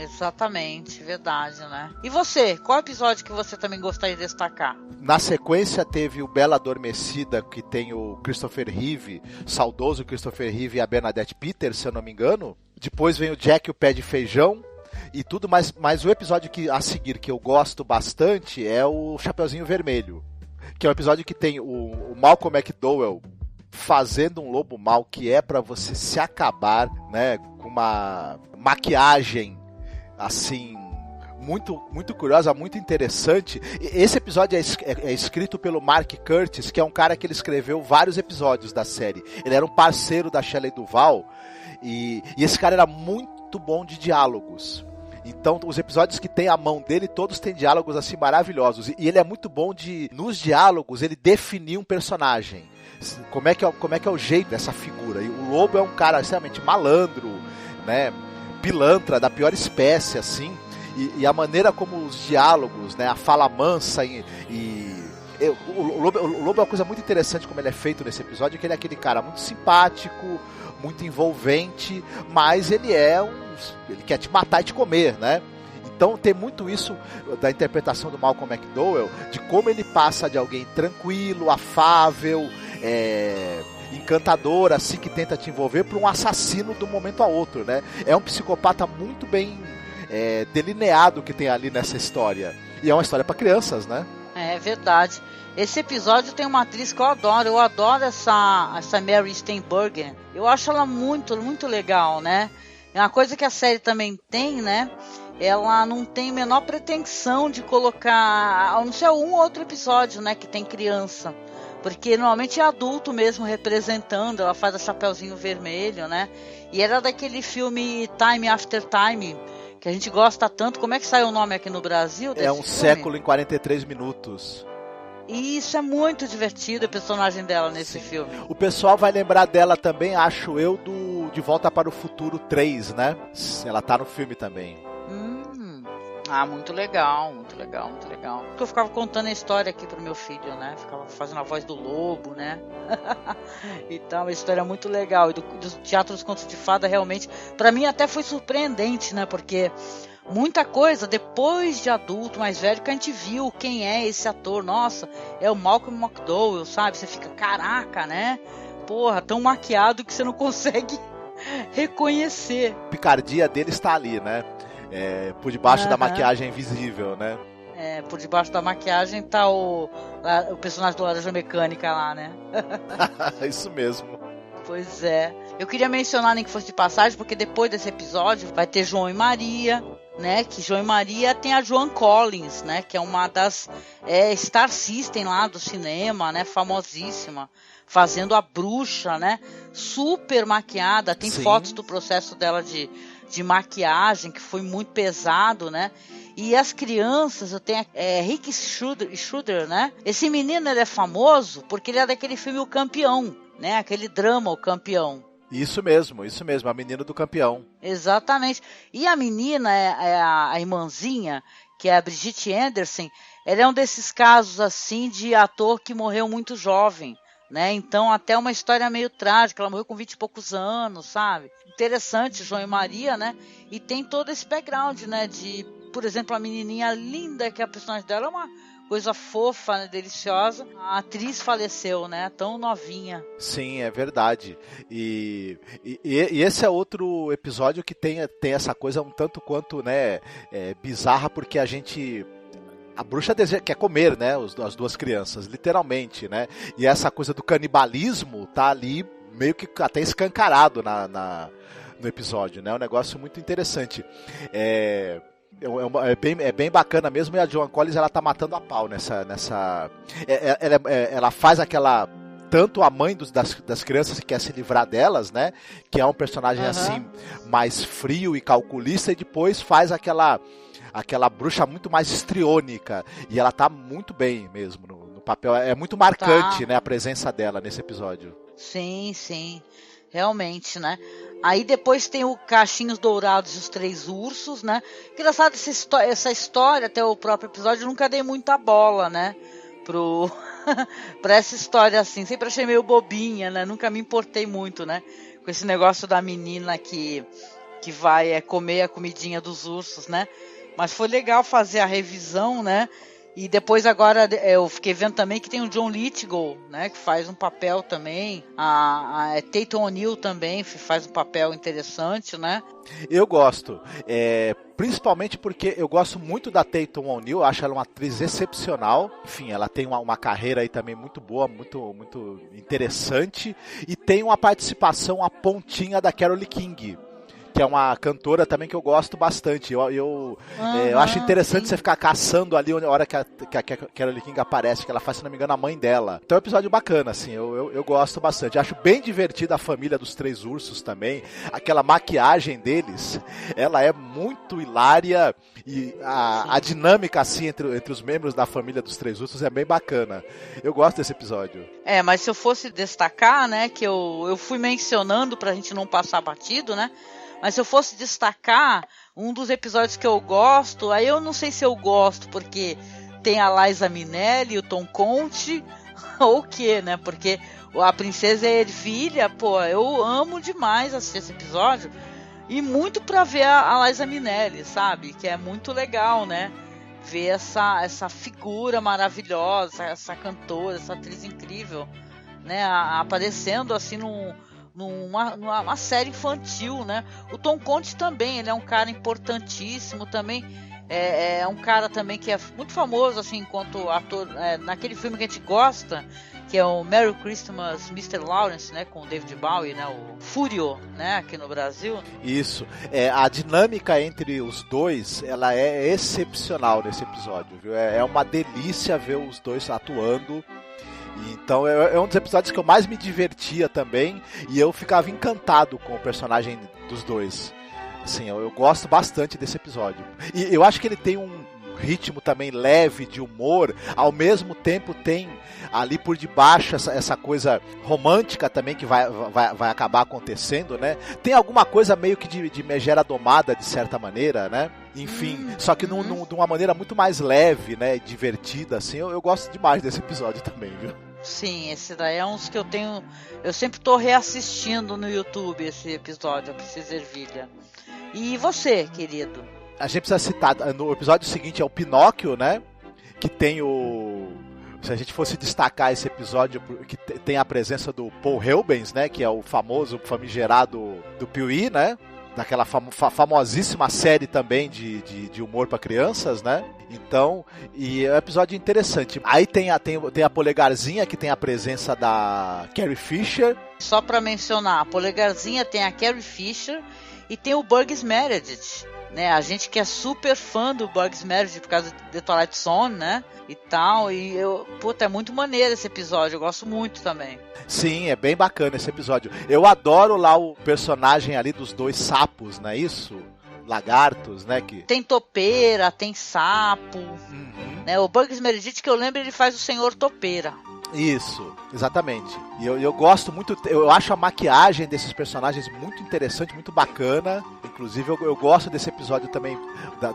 Exatamente, verdade, né? E você, qual episódio que você também gostaria de destacar? Na sequência teve o Bela Adormecida, que tem o Christopher Reeve, saudoso Christopher Reeve, e a Bernadette Peters, se eu não me engano. Depois vem o Jack e o Pé de Feijão e tudo, mas o episódio a seguir que eu gosto bastante é o Chapeuzinho Vermelho, que é um episódio que tem o Malcolm McDowell fazendo um lobo mau que é pra você se acabar, né, com uma maquiagem assim, muito, muito curiosa, muito interessante. Esse episódio é escrito pelo Mark Curtis, que é um cara que ele escreveu vários episódios da série. Ele era um parceiro da Shelley Duvall e esse cara era muito bom de diálogos. Então, os episódios que tem a mão dele, todos têm diálogos assim maravilhosos. E ele é muito bom nos diálogos, ele definir um personagem. Como é que é o jeito dessa figura. E o lobo é um cara extremamente malandro, né? Pilantra da pior espécie, assim, e a maneira como os diálogos, né, a fala mansa o lobo é uma coisa muito interessante como ele é feito nesse episódio, que ele é aquele cara muito simpático, muito envolvente, mas ele quer te matar e te comer, né? Então tem muito isso da interpretação do Malcolm McDowell, de como ele passa de alguém tranquilo, afável, encantador, assim, que tenta te envolver, para um assassino de um momento a outro, né? É um psicopata muito bem delineado que tem ali nessa história. E é uma história para crianças, né? É verdade. Esse episódio tem uma atriz que eu adoro essa Mary Steenburgen. Eu acho ela muito, muito legal, né? É uma coisa que a série também tem, né? Ela não tem a menor pretensão de colocar, a não ser um ou outro episódio, né, que tem criança. Porque normalmente é adulto mesmo representando, ela faz a Chapeuzinho Vermelho, né? E era daquele filme Time After Time, que a gente gosta tanto. Como é que sai o nome aqui no Brasil desse É filme? século em 43 minutos. E isso é muito divertido, o personagem dela nesse filme. O pessoal vai lembrar dela também, acho eu, do De Volta para o Futuro 3, né? Ela tá no filme também. Muito legal, muito legal, muito legal. Porque eu ficava contando a história aqui pro meu filho, né? Ficava fazendo a voz do lobo, né? Então, uma história muito legal. E do Teatro dos Contos de Fada, realmente, pra mim até foi surpreendente, né? Porque muita coisa, depois de adulto, mais velho, que a gente viu quem é esse ator. Nossa, é o Malcolm McDowell, sabe? Você fica, caraca, né? Porra, tão maquiado que você não consegue reconhecer. A picardia dele está ali, né? Por debaixo da maquiagem invisível, né? Por debaixo da maquiagem tá o personagem do Laranja Mecânica lá, né? Isso mesmo. Pois é. Eu queria mencionar, nem que fosse de passagem, porque depois desse episódio vai ter João e Maria, né? Que João e Maria tem a Joan Collins, né? Que é uma das Star System lá do cinema, né? Famosíssima. Fazendo a bruxa, né? Super maquiada. Tem Sim. fotos do processo dela de maquiagem, que foi muito pesado, né? E as crianças, eu tenho Rick Schroeder, né? Esse menino, ele é famoso porque ele é daquele filme O Campeão, né? Aquele drama O Campeão. Isso mesmo, a menina do campeão. Exatamente. E a menina, a irmãzinha, que é a Brigitte Anderson, ela é um desses casos, assim, de ator que morreu muito jovem, né? Então, até uma história meio trágica. Ela morreu com 20 e poucos anos, sabe? Interessante, João e Maria, né? E tem todo esse background, né? De, por exemplo, a menininha linda, que a personagem dela é uma coisa fofa, né? Deliciosa. A atriz faleceu, né? Tão novinha. Sim, é verdade. E esse é outro episódio que tem essa coisa um tanto quanto, né? Bizarra, porque a bruxa quer comer, né, as duas crianças, literalmente, né? E essa coisa do canibalismo tá ali meio que até escancarado no episódio, né? É um negócio muito interessante. É bem bacana mesmo, e a Joan Collins, ela tá matando a pau nessa ela faz aquela... Tanto a mãe das crianças que quer se livrar delas, né? Que é um personagem assim, mais frio e calculista, e depois faz aquela bruxa muito mais histriônica. E ela tá muito bem mesmo no papel. É muito marcante, né, a presença dela nesse episódio. Sim, sim. Realmente, né? Aí depois tem o Cachinhos Dourados e os Três Ursos, né? Engraçado essa história, até o próprio episódio, eu nunca dei muita bola, né? Pra essa história assim. Sempre achei meio bobinha, né? Nunca me importei muito, né? Com esse negócio da menina que vai comer a comidinha dos ursos, né? Mas foi legal fazer a revisão, né? E depois agora eu fiquei vendo também que tem o John Lithgow, né? Que faz um papel também. A Tatum O'Neal também faz um papel interessante, né? Eu gosto. Principalmente porque eu gosto muito da Tatum O'Neal. Acho ela uma atriz excepcional. Enfim, ela tem uma carreira aí também muito boa, muito, muito interessante. E tem uma participação, a pontinha da Carole King, que é uma cantora também que eu gosto bastante. Eu acho interessante você ficar caçando ali a hora que a Carole King aparece, que ela faz, se não me engano, a mãe dela. Então é um episódio bacana, assim, eu gosto bastante. Acho bem divertida a família dos Três Ursos também. Aquela maquiagem deles, ela é muito hilária, e a dinâmica, assim, entre os membros da família dos Três Ursos é bem bacana. Eu gosto desse episódio. Mas se eu fosse destacar, né, que eu fui mencionando pra gente não passar batido, né? Mas se eu fosse destacar um dos episódios que eu gosto, aí eu não sei se eu gosto porque tem a Liza Minnelli, o Tom Conte, ou o quê, né? Porque a Princesa Ervilha, pô, eu amo demais assistir esse episódio. E muito pra ver a Liza Minnelli, sabe? Que é muito legal, né? Ver essa figura maravilhosa, essa cantora, essa atriz incrível, né? Aparecendo assim numa série infantil, né? O Tom Conte também, ele é um cara importantíssimo também. É um cara também que é muito famoso, assim, enquanto ator, naquele filme que a gente gosta, que é o Merry Christmas, Mr. Lawrence, né, com o David Bowie, né, o Fúrio, né, aqui no Brasil. Isso, a dinâmica entre os dois, ela é excepcional nesse episódio, viu? É uma delícia ver os dois atuando. Então é um dos episódios que eu mais me divertia também, e eu ficava encantado com o personagem dos dois. Assim, eu gosto bastante desse episódio. E eu acho que ele tem um ritmo também leve de humor, ao mesmo tempo tem ali por debaixo essa coisa romântica também que vai acabar acontecendo, né? Tem alguma coisa meio que de megera domada, de certa maneira, né? Enfim, só que de uma maneira muito mais leve, né? Divertida, assim. Eu gosto demais desse episódio também, viu? Sim, esse daí é uns que eu sempre tô reassistindo no YouTube, esse episódio, a Princesa Ervilha. E você, querido? A gente precisa citar, no episódio seguinte é o Pinóquio, né? Que tem se a gente fosse destacar esse episódio, que tem a presença do Paul Reubens, né? Que é o famoso, famigerado do Piuí, né? Daquela famosíssima série também de humor para crianças, né? Então, e é um episódio interessante. Aí tem a Polegarzinha, que tem a presença da Carrie Fisher. Só para mencionar, a Polegarzinha tem a Carrie Fisher e tem o Burgess Meredith, né? A gente que é super fã do Burgess Meredith por causa de Twilight Zone, né? E tal, e é muito maneiro esse episódio, eu gosto muito também. Sim, é bem bacana esse episódio. Eu adoro lá o personagem ali dos dois sapos, não é isso? Lagartos, né? Tem topeira, tem sapo, né? O Burgess Meredith, que eu lembro, ele faz o Senhor Topeira. Isso, exatamente. E eu gosto muito, eu acho a maquiagem desses personagens muito interessante, muito bacana. Inclusive eu gosto desse episódio também,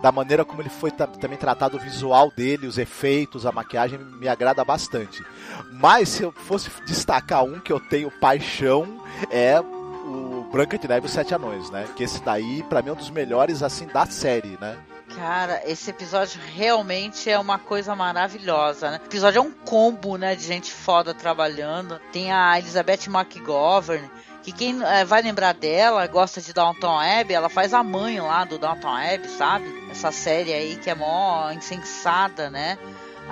da maneira como ele foi também tratado, o visual dele, os efeitos, a maquiagem me agrada bastante. Mas se eu fosse destacar um que eu tenho paixão, é o Branca de Neve e os Sete Anões, né? Que esse daí, pra mim, é um dos melhores, assim, da série, né? Cara, esse episódio realmente é uma coisa maravilhosa, né? O episódio é um combo, né, de gente foda trabalhando. Tem a Elizabeth McGovern, que quem vai lembrar dela, gosta de Downton Abbey, ela faz a mãe lá do Downton Abbey, sabe? Essa série aí que é mó insensada, né?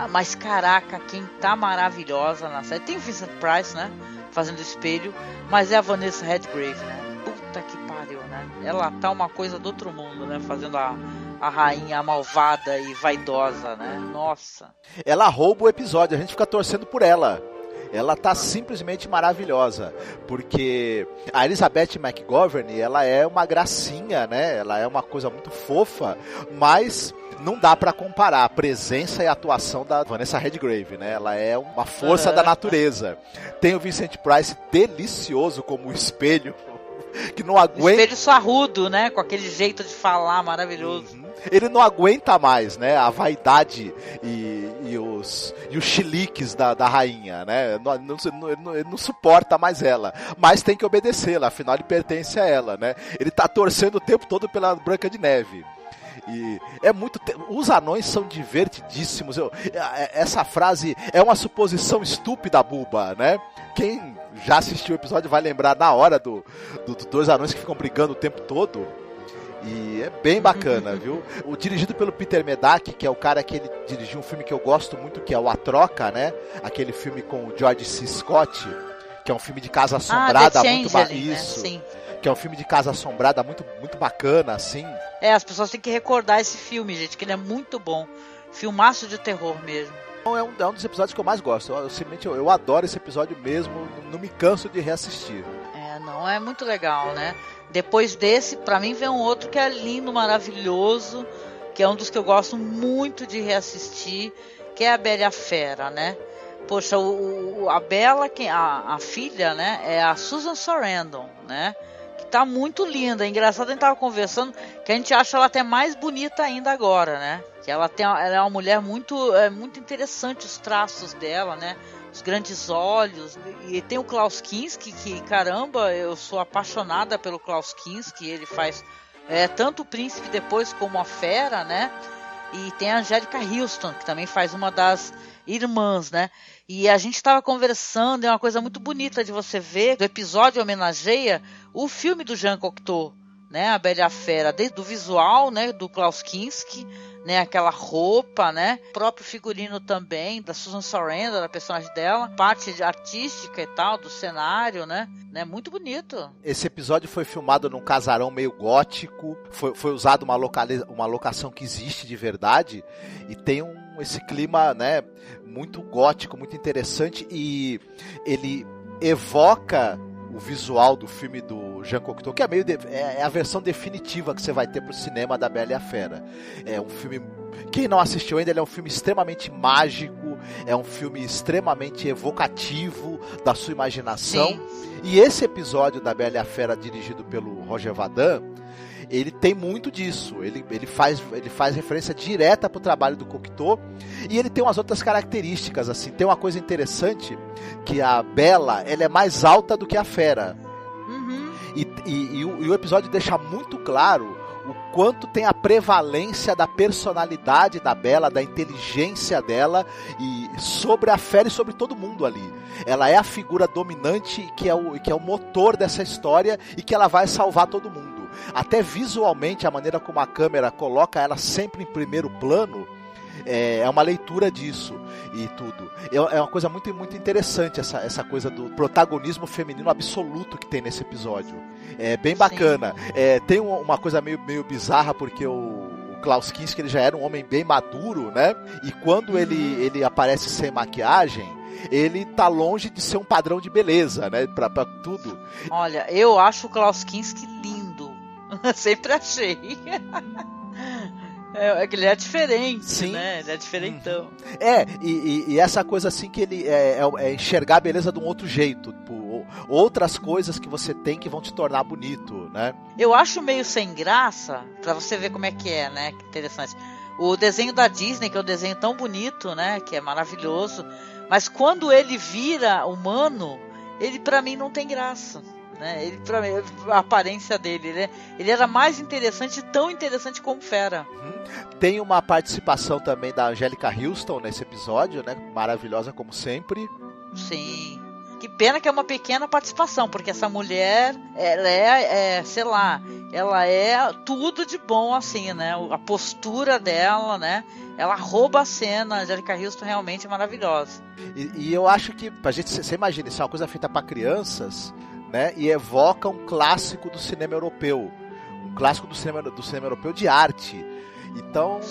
Mas caraca, quem tá maravilhosa na série... Tem o Vincent Price, né? Fazendo espelho, mas é a Vanessa Redgrave, né? Puta que pariu, né? Ela tá uma coisa do outro mundo, né? Fazendo a rainha malvada e vaidosa, né? Nossa. Ela rouba o episódio, a gente fica torcendo por ela. Ela tá simplesmente maravilhosa, porque a Elizabeth McGovern, ela é uma gracinha, né? Ela é uma coisa muito fofa, mas não dá pra comparar a presença e a atuação da Vanessa Redgrave, né? Ela é uma força da natureza. Tem o Vincent Price delicioso como espelho, que não aguenta... Espelho sarrudo, né? Com aquele jeito de falar maravilhoso. Ele não aguenta mais, né? A vaidade e os chiliques da rainha, né? Ele não suporta mais ela. Mas tem que obedecê-la, afinal ele pertence a ela, né? Ele tá torcendo o tempo todo pela Branca de Neve. E é muito. Os anões são divertidíssimos. Essa frase é uma suposição estúpida, Buba, né? Quem já assistiu o episódio vai lembrar na hora dos dois anões que ficam brigando o tempo todo. E é bem bacana, viu? O dirigido pelo Peter Medak, que é o cara que ele dirigiu um filme que eu gosto muito, que é o A Troca, né? Aquele filme com o George C. Scott, que é um filme de casa assombrada, muito bacana. Isso. Né? Sim. Que é um filme de casa assombrada muito, muito bacana, assim. As pessoas têm que recordar esse filme, gente, que ele é muito bom. Filmaço de terror mesmo. É um dos episódios que eu mais gosto. Eu adoro esse episódio mesmo, não me canso de reassistir. Não, é muito legal, né? Depois desse, pra mim vem um outro que é lindo, maravilhoso, que é um dos que eu gosto muito de reassistir, que é a Bela e a Fera, né? Poxa, a Bela, a filha, né, é a Susan Sarandon, né? Que tá muito linda. É engraçado, a gente tava conversando que a gente acha ela até mais bonita ainda agora, né? Que ela é uma mulher muito interessante, os traços dela, né? Os grandes olhos. E tem o Klaus Kinski, que caramba, eu sou apaixonada pelo Klaus Kinski. Ele faz tanto o Príncipe depois como a Fera, né? E tem a Angélica Houston, que também faz uma das irmãs, né? E a gente estava conversando, é uma coisa muito bonita de você ver. O episódio homenageia o filme do Jean Cocteau, né? A Bela e a Fera, desde o visual, né? Do Klaus Kinski, né? Aquela roupa, né? O próprio figurino também, da Susan Sarandon, da personagem dela. Parte artística e tal, do cenário, né? Muito bonito. Esse episódio foi filmado num casarão meio gótico. Foi usado uma locação que existe de verdade. E tem esse clima, né? Muito gótico, muito interessante. E ele evoca o visual do filme do Jean Cocteau, que é a versão definitiva que você vai ter pro cinema da Bela e a Fera. É um filme, quem não assistiu ainda, ele é um filme extremamente mágico, é um filme extremamente evocativo da sua imaginação. Sim. E esse episódio da Bela e a Fera, dirigido pelo Roger Vadim, ele tem muito disso. Ele faz referência direta pro trabalho do Cocteau, e ele tem umas outras características, assim. Tem uma coisa interessante, que a Bela, ela é mais alta do que a Fera. Uhum. E o episódio deixa muito claro o quanto tem a prevalência da personalidade da Bela, da inteligência dela, e sobre a Fera e sobre todo mundo ali. Ela é a figura dominante que é o motor dessa história, e que ela vai salvar todo mundo. Até visualmente, a maneira como a câmera coloca ela sempre em primeiro plano é uma leitura disso e tudo. É uma coisa muito, muito interessante essa coisa do protagonismo feminino absoluto que tem nesse episódio. É bem bacana. Tem uma coisa meio bizarra, porque o Klaus Kinski, ele já era um homem bem maduro, né? E quando ele aparece sem maquiagem, ele tá longe de ser um padrão de beleza, né? Pra tudo. Olha, eu acho o Klaus Kinski lindo. Sempre achei. Que ele é diferente, sim, né? Ele é diferentão. E essa coisa assim que ele é enxergar a beleza de um outro jeito, tipo, outras coisas que você tem que vão te tornar bonito, né? Eu acho meio sem graça, pra você ver como é, né? Que interessante. O desenho da Disney, que é um desenho tão bonito, né? Que é maravilhoso, mas quando ele vira humano, ele pra mim não tem graça. Né? Ele, pra mim, a aparência dele, ele era mais interessante, tão interessante como Fera. Tem uma participação também da Angélica Houston nesse episódio, né? Maravilhosa como sempre. Sim. Que pena que é uma pequena participação, porque essa mulher, ela sei lá, ela é tudo de bom, assim, né? A postura dela, né? Ela rouba a cena. A Angélica Houston realmente é maravilhosa. E eu acho que, pra gente, você imagina, isso é uma coisa feita para crianças, né? E evoca um clássico do cinema europeu, um clássico do cinema europeu de arte. Então,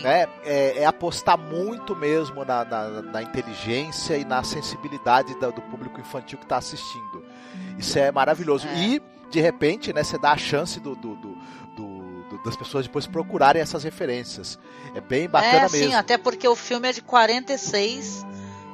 né, é apostar muito mesmo na inteligência e na sensibilidade do público infantil que está assistindo. Isso é maravilhoso. E, de repente, né, você dá a chance das pessoas depois procurarem essas referências. É bem bacana mesmo. Sim, até porque o filme é de 46...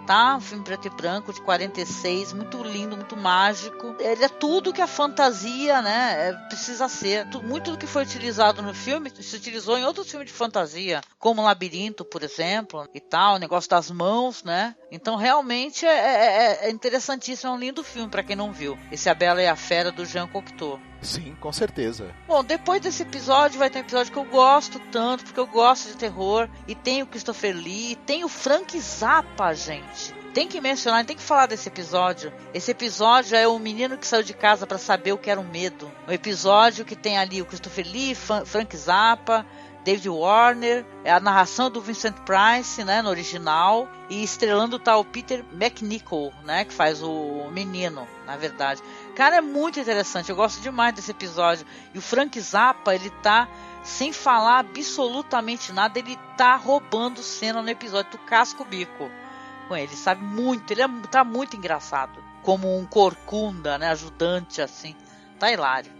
tá? Um filme preto e branco de 46, muito lindo, muito mágico. Ele é tudo que a fantasia, né, precisa ser. Muito do que foi utilizado no filme se utilizou em outros filmes de fantasia, como Labirinto, por exemplo, e tal, o negócio das mãos, né? Então realmente é interessantíssimo, é um lindo filme para quem não viu. Esse A Bela e a Fera, do Jean Cocteau. Sim, com certeza. Bom, depois desse episódio vai ter um episódio que eu gosto tanto, porque eu gosto de terror, e tem o Christopher Lee, tem o Frank Zappa, gente. Tem que mencionar, tem que falar desse episódio. Esse episódio é o menino que saiu de casa para saber o que era o medo. Um episódio que tem ali o Christopher Lee, Frank Zappa, David Warner, é a narração do Vincent Price, né, no original, e estrelando tá o Peter McNichol, né, que faz o menino, na verdade. Cara, é muito interessante, eu gosto demais desse episódio. E o Frank Zappa, ele tá sem falar absolutamente nada, ele tá roubando cena no episódio, do casco bico com ele, sabe, muito, ele tá muito engraçado, como um corcunda, né, ajudante, assim, tá hilário.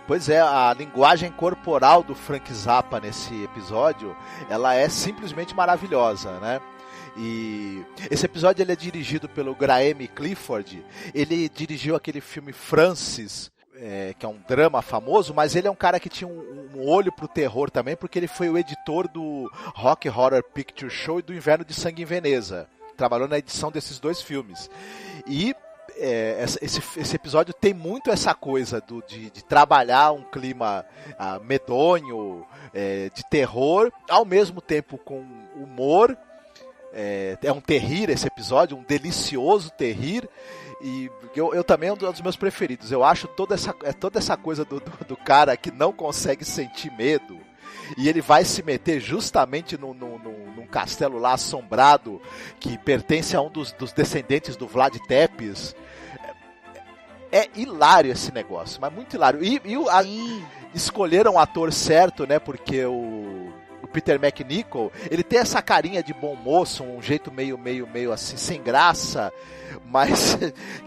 Pois é, a linguagem corporal do Frank Zappa nesse episódio, ela é simplesmente maravilhosa, né? E esse episódio ele é dirigido pelo Graeme Clifford. Ele dirigiu aquele filme Francis, que é um drama famoso, mas ele é um cara que tinha um olho pro terror também, porque ele foi o editor do Rock Horror Picture Show e do Inverno de Sangue em Veneza. Trabalhou na edição desses dois filmes. E esse episódio tem muito essa coisa de trabalhar um clima medonho, de terror, ao mesmo tempo com humor, É um terrir esse episódio, um delicioso terrir. E eu também é um dos meus preferidos. Eu acho toda essa coisa do cara que não consegue sentir medo. E ele vai se meter justamente num castelo lá assombrado que pertence a um dos descendentes do Vlad Tepes. É hilário esse negócio, mas muito hilário. Escolheram o ator certo, né? Porque o Peter McNichol, ele tem essa carinha de bom moço, um jeito meio assim, sem graça, mas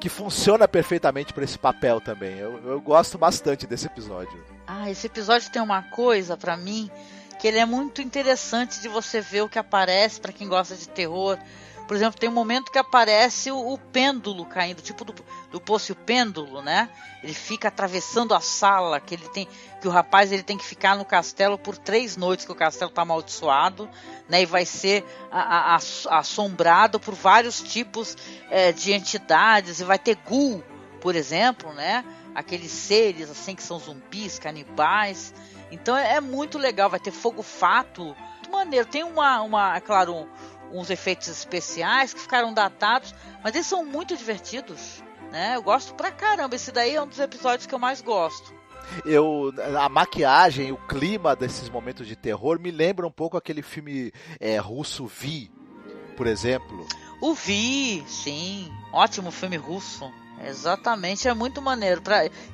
que funciona perfeitamente para esse papel também. Eu gosto bastante desse episódio. Esse episódio tem uma coisa pra mim, que ele é muito interessante de você ver o que aparece pra quem gosta de terror. Por exemplo, tem um momento que aparece o pêndulo caindo, tipo do Poço e o Pêndulo, né? Ele fica atravessando a sala, que o rapaz ele tem que ficar no castelo por 3 noites, que o castelo tá amaldiçoado, né? E vai ser assombrado por vários tipos de entidades, e vai ter ghoul, por exemplo, né? Aqueles seres assim que são zumbis, canibais. Então é muito legal, vai ter fogo-fato, muito maneiro. Tem é claro, uns efeitos especiais que ficaram datados, mas eles são muito divertidos, né? Eu gosto pra caramba. Esse daí é um dos episódios que eu mais gosto. A maquiagem, o clima desses momentos de terror me lembra um pouco aquele filme russo Vi, por exemplo. O Vi, sim, ótimo filme russo. Exatamente, é muito maneiro.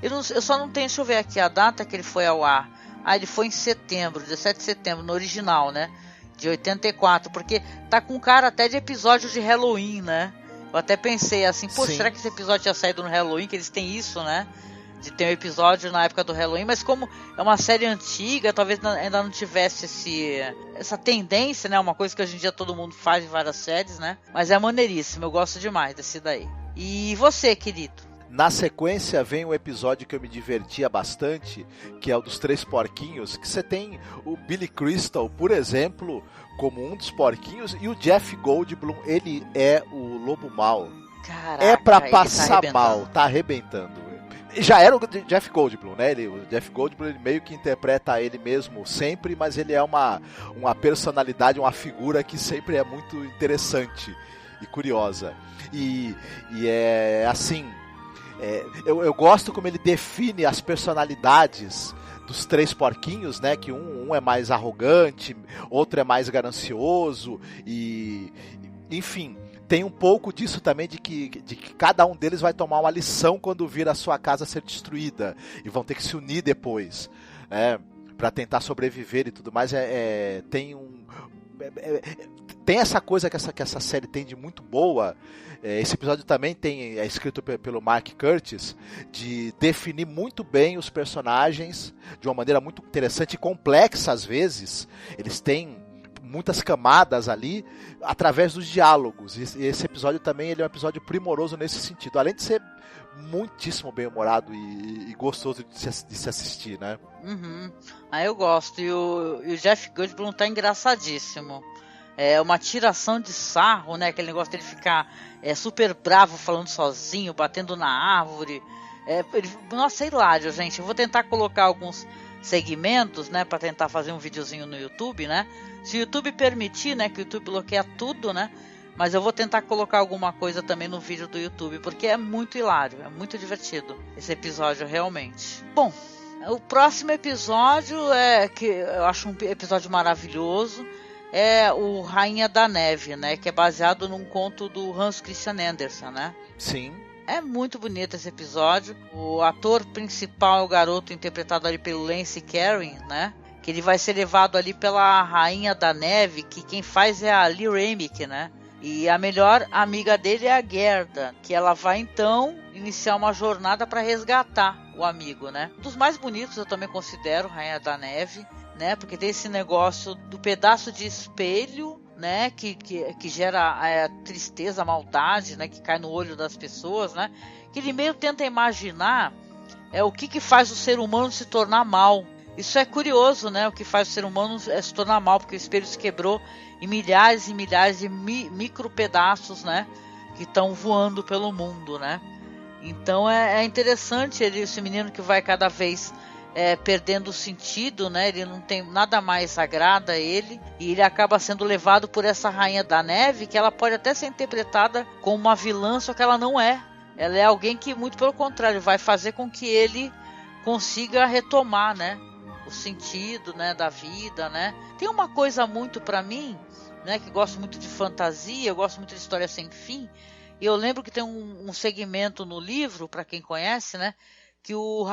Eu só não tenho, deixa eu ver aqui a data que ele foi ao ar. Ele foi em setembro, 17 de setembro, no original, né? De 84, porque tá com cara até de episódio de Halloween, né? Eu até pensei assim, será que esse episódio tinha saído no Halloween? Que eles têm isso, né? De ter um episódio na época do Halloween, mas como é uma série antiga, talvez ainda não tivesse essa tendência, né? Uma coisa que hoje em dia todo mundo faz em várias séries, né? Mas é maneiríssimo, eu gosto demais desse daí. E você, querido? Na sequência vem um episódio que eu me divertia bastante, que é o dos 3 porquinhos, que você tem o Billy Crystal, por exemplo, como um dos porquinhos, e o Jeff Goldblum, ele é o lobo mau. Caraca, é pra passar mal, tá arrebentando. Já era o Jeff Goldblum, né? O Jeff Goldblum ele meio que interpreta ele mesmo sempre, mas ele é uma personalidade, uma figura que sempre é muito interessante e curiosa. E é assim... Eu gosto como ele define as personalidades dos 3 porquinhos, né? Que um é mais arrogante, outro é mais ganancioso e... Enfim, tem um pouco disso também de que cada um deles vai tomar uma lição quando vir a sua casa ser destruída e vão ter que se unir depois, para tentar sobreviver e tudo mais. Tem essa coisa que essa série tem de muito boa. Esse episódio também é escrito pelo Mark Curtis, de definir muito bem os personagens de uma maneira muito interessante e complexa às vezes. Eles têm muitas camadas ali através dos diálogos. E esse episódio também ele é um episódio primoroso nesse sentido. Além de ser muitíssimo bem-humorado e gostoso de se assistir, né? Uhum. Eu gosto. E o Jeff Goldblum tá engraçadíssimo. É uma tiração de sarro, né? Aquele negócio dele ficar super bravo, falando sozinho, batendo na árvore. Nossa, é hilário, gente. Eu vou tentar colocar alguns segmentos, né? Pra tentar fazer um videozinho no YouTube, né? Se o YouTube permitir, né? Que o YouTube bloqueia tudo, né? Mas eu vou tentar colocar alguma coisa também no vídeo do YouTube, porque é muito hilário, é muito divertido esse episódio, realmente. Bom, o próximo episódio que eu acho um episódio maravilhoso. É o Rainha da Neve, né? Que é baseado num conto do Hans Christian Andersen, né? Sim. É muito bonito esse episódio. O ator principal é o garoto interpretado ali pelo Lance Carey, né? Que ele vai ser levado ali pela Rainha da Neve, que quem faz é a Lee Remick, né? E a melhor amiga dele é a Gerda, que ela vai então iniciar uma jornada para resgatar o amigo, né? Um dos mais bonitos eu também considero Rainha da Neve, né? Porque tem esse negócio do pedaço de espelho, né? Que gera a tristeza, a maldade, né? Que cai no olho das pessoas, né? Que ele meio tenta imaginar o que faz o ser humano se tornar mal. Isso é curioso, né? O que faz o ser humano se tornar mal, porque o espelho se quebrou em milhares e milhares de micro pedaços, né? Que estão voando pelo mundo, né? Então é interessante esse menino que vai cada vez perdendo o sentido, né? Ele não tem nada mais agrada a ele, e ele acaba sendo levado por essa rainha da neve, que ela pode até ser interpretada como uma vilã, só que ela não é. Ela é alguém que, muito pelo contrário, vai fazer com que ele consiga retomar, né, o sentido, né, da vida, né? Tem uma coisa muito para mim, né, que gosto muito de fantasia, eu gosto muito de história sem fim, e eu lembro que tem um segmento no livro, para quem conhece, né, que o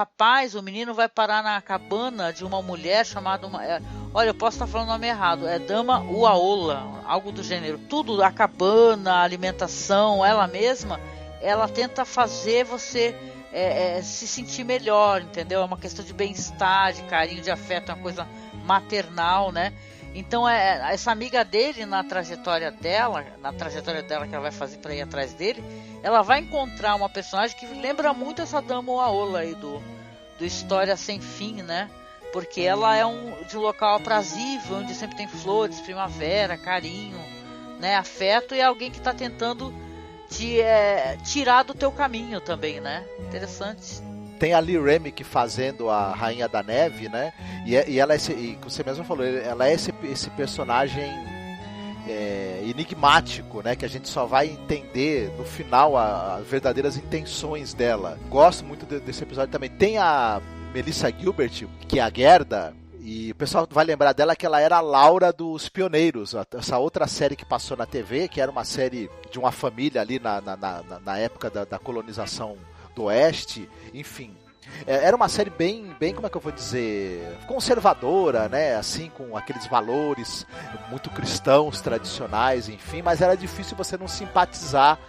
menino vai parar na cabana de uma mulher chamada... olha, eu posso estar falando o nome errado. É Dama Uaola, algo do gênero. Tudo, a cabana, a alimentação, ela mesma, ela tenta fazer você se sentir melhor, entendeu? É uma questão de bem-estar, de carinho, de afeto, é uma coisa maternal, né? Então, essa amiga dele, na trajetória dela que ela vai fazer para ir atrás dele, ela vai encontrar uma personagem que lembra muito essa Dama Uaola aí do História Sem Fim, né? Porque ela é de um local aprazível, onde sempre tem flores, primavera, carinho, né? Afeto, e é alguém que está tentando te tirar do teu caminho também, né? Interessante. Tem a Lee Remick fazendo a Rainha da Neve, né? E ela e você mesmo falou, ela é esse personagem enigmático, né? Que a gente só vai entender no final as verdadeiras intenções dela. Gosto muito desse episódio também. Tem a Melissa Gilbert, que é a Gerda, e o pessoal vai lembrar dela que ela era a Laura dos Pioneiros, essa outra série que passou na TV, que era uma série de uma família ali na época da colonização do Oeste, enfim. Era uma série bem, como é que eu vou dizer, conservadora, né, assim, com aqueles valores muito cristãos, tradicionais, enfim, mas era difícil você não simpatizar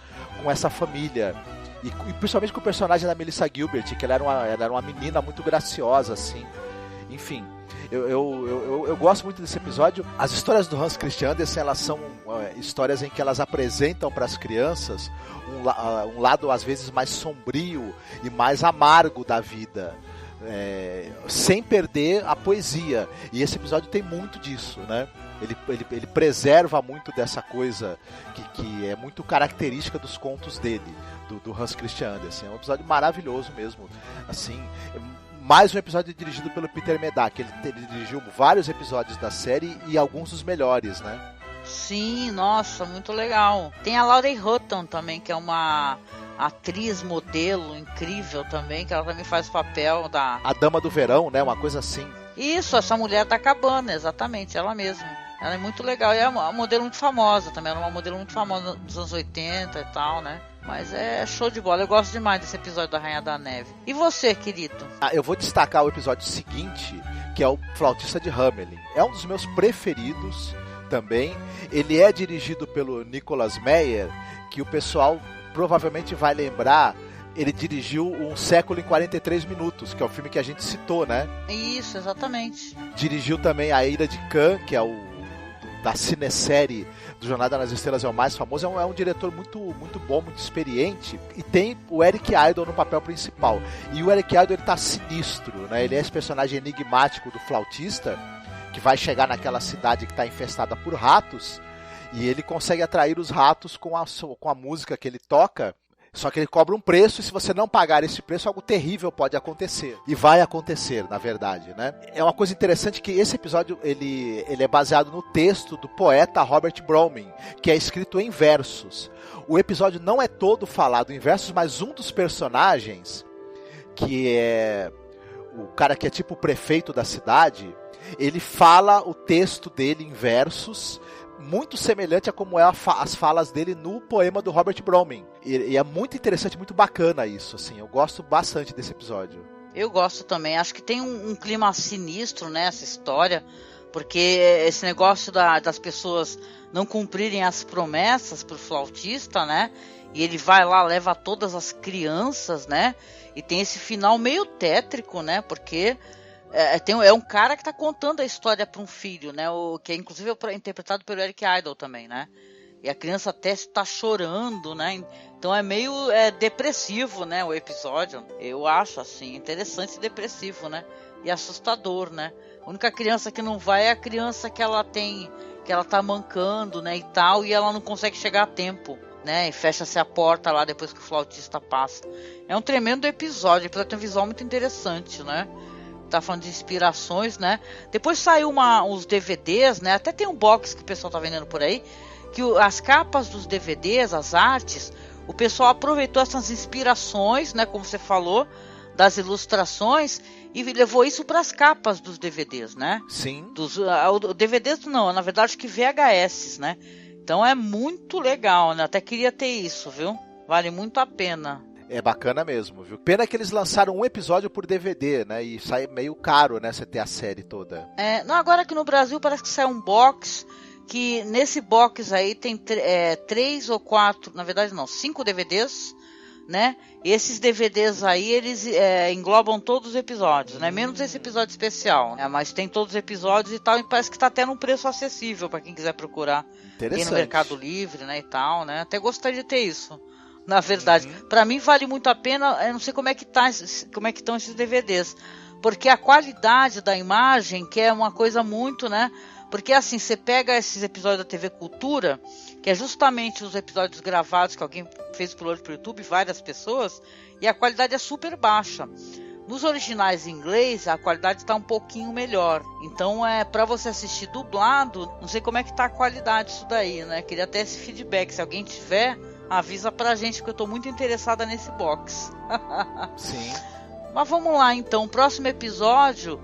com essa família. E principalmente com o personagem da Melissa Gilbert, que ela era uma menina muito graciosa, assim, enfim. Eu gosto muito desse episódio. As histórias do Hans Christian Andersen, elas são histórias em que elas apresentam para as crianças um lado às vezes mais sombrio e mais amargo da vida, sem perder a poesia. E esse episódio tem muito disso, né? Ele preserva muito dessa coisa que é muito característica dos contos dele, do Hans Christian Andersen. É um episódio maravilhoso mesmo, assim. Mais um episódio dirigido pelo Peter Medak. Ele dirigiu vários episódios da série e alguns dos melhores, né? Sim, nossa, muito legal. Tem a Lauren Hutton também, que é uma atriz, modelo incrível também, que ela também faz o papel da... A Dama do Verão, né? Uma coisa assim. Isso, essa mulher da cabana, exatamente, ela mesma. Ela é muito legal. E é uma modelo muito famosa também. Ela é uma modelo muito famosa dos anos 80 e tal, né? Mas é show de bola. Eu gosto demais desse episódio da Rainha da Neve. E você, querido? Eu vou destacar o episódio seguinte, que é o Flautista de Hamelin. É um dos meus preferidos também. Ele é dirigido pelo Nicolas Meyer, que o pessoal provavelmente vai lembrar. Ele dirigiu Um Século em 43 Minutos, que é o filme que a gente citou, né? Isso, exatamente. Dirigiu também A Ira de Khan, que é da cinesérie do Jornada nas Estrelas, é o mais famoso. É um diretor muito, muito bom, muito experiente. E tem o Eric Idle no papel principal. E o Eric Idle, ele tá sinistro, né? Ele é esse personagem enigmático do flautista, que vai chegar naquela cidade que está infestada por ratos, e ele consegue atrair os ratos com a música que ele toca. Só que ele cobra um preço, e se você não pagar esse preço, algo terrível pode acontecer. E vai acontecer, na verdade, né? É uma coisa interessante que esse episódio, ele é baseado no texto do poeta Robert Browning, que é escrito em versos. O episódio não é todo falado em versos, mas um dos personagens, que é o cara que é tipo o prefeito da cidade, ele fala o texto dele em versos, muito semelhante a como as falas dele no poema do Robert Browning. E é muito interessante, muito bacana isso, assim. Eu gosto bastante desse episódio. Eu gosto também. Acho que tem um clima sinistro nessa história, porque esse negócio das pessoas não cumprirem as promessas pro flautista, né? E ele vai lá, leva todas as crianças, né? E tem esse final meio tétrico, né? Porque... É um cara que tá contando a história para um filho, né? Que é inclusive interpretado pelo Eric Idle também, né? E a criança até está chorando, né? Então é meio depressivo, né? O episódio. Eu acho, assim, interessante e depressivo, né? E assustador, né? A única criança que não vai é a criança que ela tá mancando, né? E tal, e ela não consegue chegar a tempo, né? E fecha-se a porta lá depois que o flautista passa. É um tremendo episódio. O episódio tem um visual muito interessante, né? tá falando de inspirações, né? Depois saiu os DVDs, né? Até tem um box que o pessoal tá vendendo por aí, que as capas dos DVDs, as artes, o pessoal aproveitou essas inspirações, né? Como você falou, das ilustrações e levou isso para as capas dos DVDs, né? Sim. DVDs não, na verdade que VHS, né? Então é muito legal, né? Até queria ter isso, viu? Vale muito a pena. É bacana mesmo, viu? Pena que eles lançaram um episódio por DVD, né? E sai meio caro, né? Você ter a série toda. Não, agora aqui no Brasil parece que saiu um box, que nesse box aí tem 3 ou 4, na verdade não, 5 DVDs, né? E esses DVDs aí, eles englobam todos os episódios, né? Menos esse episódio especial. Mas tem todos os episódios e tal, e parece que tá até num preço acessível para quem quiser procurar. Tem no Mercado Livre, né, e tal, né? Até gostaria de ter isso. Na verdade, para mim vale muito a pena. Eu não sei como é que estão esses DVDs, porque a qualidade da imagem, que é uma coisa muito, né? Porque assim, você pega esses episódios da TV Cultura, que é justamente os episódios gravados que alguém fez por hoje pro YouTube, várias pessoas, e a qualidade é super baixa. Nos originais em inglês, a qualidade está um pouquinho melhor. Então, para você assistir dublado, não sei como é que tá a qualidade disso daí, né? Queria ter esse feedback. Se alguém tiver, avisa pra gente, porque eu tô muito interessada nesse box. Sim. Mas vamos lá, então. O próximo episódio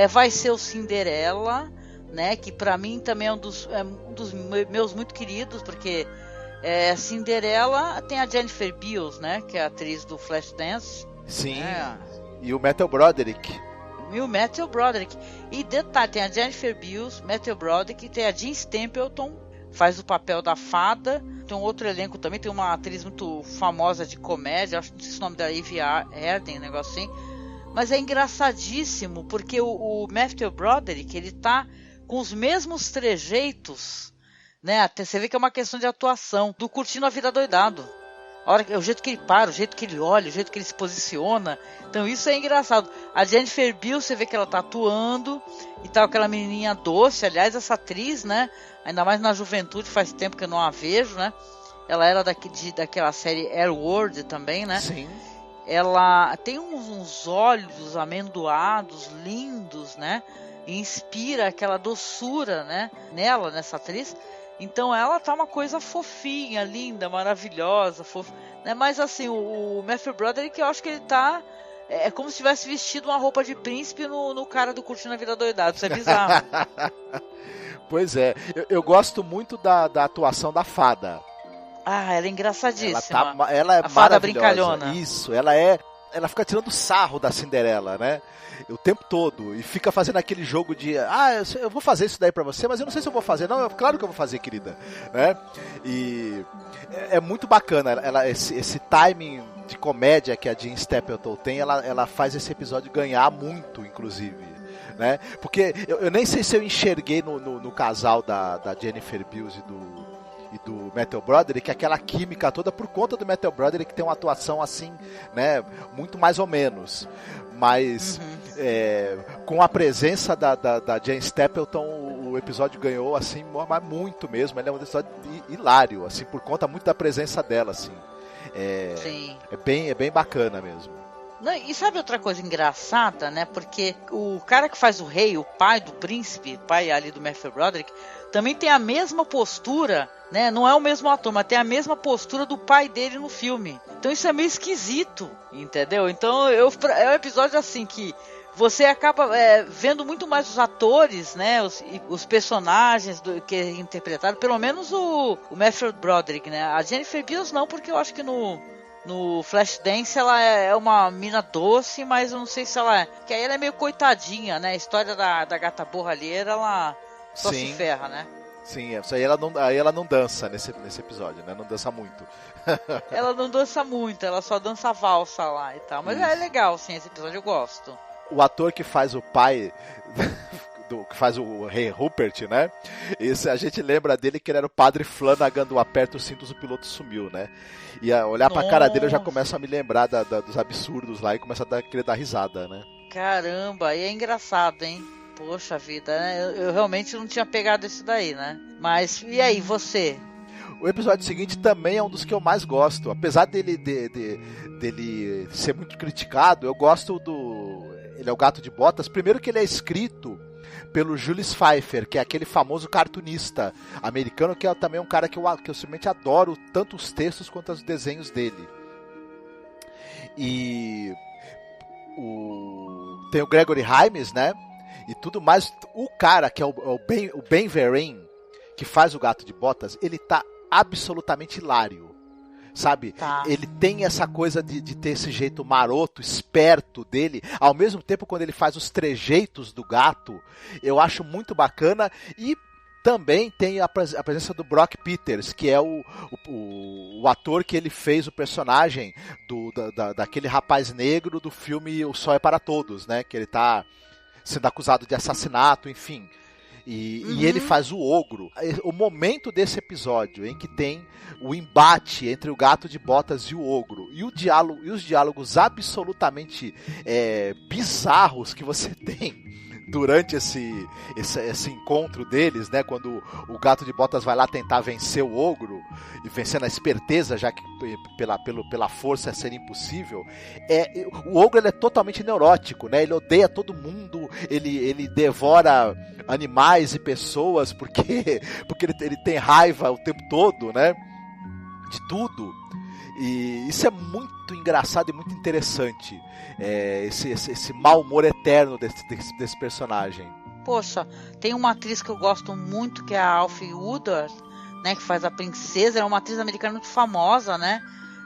vai ser o Cinderela, né? Que pra mim também é um dos meus muito queridos, porque Cinderela tem a Jennifer Beals, né? Que é a atriz do Flashdance. Sim. E o Matthew Broderick. E detalhe, tem a Jennifer Beals, Matthew Broderick, tem a Jean Stapleton, faz o papel da fada. Tem um outro elenco também, tem uma atriz muito famosa de comédia, acho que não sei se o nome dela é Ivy Arden, um negócio assim. Mas é engraçadíssimo, porque o Matthew Broderick, ele tá com os mesmos trejeitos, né? Até você vê que é uma questão de atuação, do Curtindo a Vida Doidado. O jeito que ele para, o jeito que ele olha, o jeito que ele se posiciona. Então isso é engraçado. A Jennifer Beals, você vê que ela tá atuando e tal, aquela menininha doce. Aliás, essa atriz, né? Ainda mais na juventude, faz tempo que eu não a vejo, né? Ela era daquela série Airworld também, né? Sim. Ela tem uns olhos amendoados, lindos, né? E inspira aquela doçura, né? Nessa atriz. Então ela tá uma coisa fofinha, linda, maravilhosa, né? Mas assim, o Matthew Broderick, eu acho que ele tá... É como se tivesse vestido uma roupa de príncipe no cara do Curtindo a Vida Doidado. Isso é bizarro. Pois é. Eu gosto muito da atuação da fada. Ela é engraçadíssima. Ela é a fada maravilhosa. brincalhona. Isso, ela fica tirando sarro da Cinderela, né? O tempo todo. E fica fazendo aquele jogo de... eu vou fazer isso daí pra você, mas eu não sei se eu vou fazer. Não, claro que eu vou fazer, querida. Né? E é muito bacana. Esse timing de comédia que a Jean Stapleton tem, ela faz esse episódio ganhar muito, inclusive. Né? Porque eu nem sei se eu enxerguei no casal da Jennifer Beals e do Matthew Broderick, aquela química toda por conta do Matthew Broderick, que tem uma atuação assim, né, muito mais ou menos. Mas com a presença da Jean Stapleton, o episódio ganhou assim, muito mesmo. Ele é um episódio hilário, assim, por conta muito da presença dela, assim. Sim. É bem bacana mesmo. Não, e sabe outra coisa engraçada, né? Porque o cara que faz o rei, o pai do príncipe, o pai ali do Matthew Broderick, também tem a mesma postura, né? Não é o mesmo ator, mas tem a mesma postura do pai dele no filme. Então isso é meio esquisito, entendeu? Então é um episódio assim que você acaba vendo muito mais os atores, né? Os personagens que interpretaram, pelo menos o Matthew Broderick, né? A Jennifer Beals não, porque eu acho que no Flashdance ela é uma mina doce, mas eu não sei se ela é. Que aí ela é meio coitadinha, né? A história da gata borralheira, ela só se ferra, né? Sim, isso aí ela não dança nesse episódio, né? Não dança muito. Ela não dança muito, ela só dança valsa lá e tal. Mas é legal, sim, esse episódio eu gosto. O ator que faz o pai... que faz o rei Rupert, né? Esse, a gente lembra dele que ele era o padre Flanagan do Aperta os Cintos, o Piloto Sumiu, né? E olhar pra cara dele eu já começo a me lembrar dos absurdos lá e começo a querer dar risada, né? Caramba, e é engraçado, hein? Poxa vida, né? Eu realmente não tinha pegado isso daí, né? Mas, e aí, você? O episódio seguinte também é um dos que eu mais gosto. Apesar dele ser muito criticado, eu gosto Ele é o Gato de Botas. Primeiro que ele é escrito pelo Julius Pfeiffer, que é aquele famoso cartunista americano, que é também um cara que eu simplesmente adoro, tanto os textos quanto os desenhos dele. E tem o Gregory Hines, né? E tudo mais. O cara que é o Ben Vereen, que faz o Gato de Botas, ele tá absolutamente hilário, sabe? Tá. Ele tem essa coisa de ter esse jeito maroto, esperto dele, ao mesmo tempo quando ele faz os trejeitos do gato, eu acho muito bacana. E também tem a presença do Brock Peters, que é o ator que ele fez o personagem daquele rapaz negro do filme O Sol é para Todos, né? Que ele tá sendo acusado de assassinato, enfim. E ele faz o ogro. O momento desse episódio em que tem o embate entre o Gato de Botas e o ogro, e os diálogos absolutamente bizarros que você tem durante esse encontro deles, né? Quando o Gato de Botas vai lá tentar vencer o ogro, e vencer na esperteza, já que pela força seria impossível. O ogro, ele é totalmente neurótico, né? Ele odeia todo mundo, ele devora animais e pessoas porque ele tem raiva o tempo todo, né? De tudo. E isso é muito engraçado e muito interessante, esse mau humor eterno desse personagem. Poxa, tem uma atriz que eu gosto muito, que é a Alfre Woodard, né, que faz a princesa. É uma atriz americana muito famosa, né,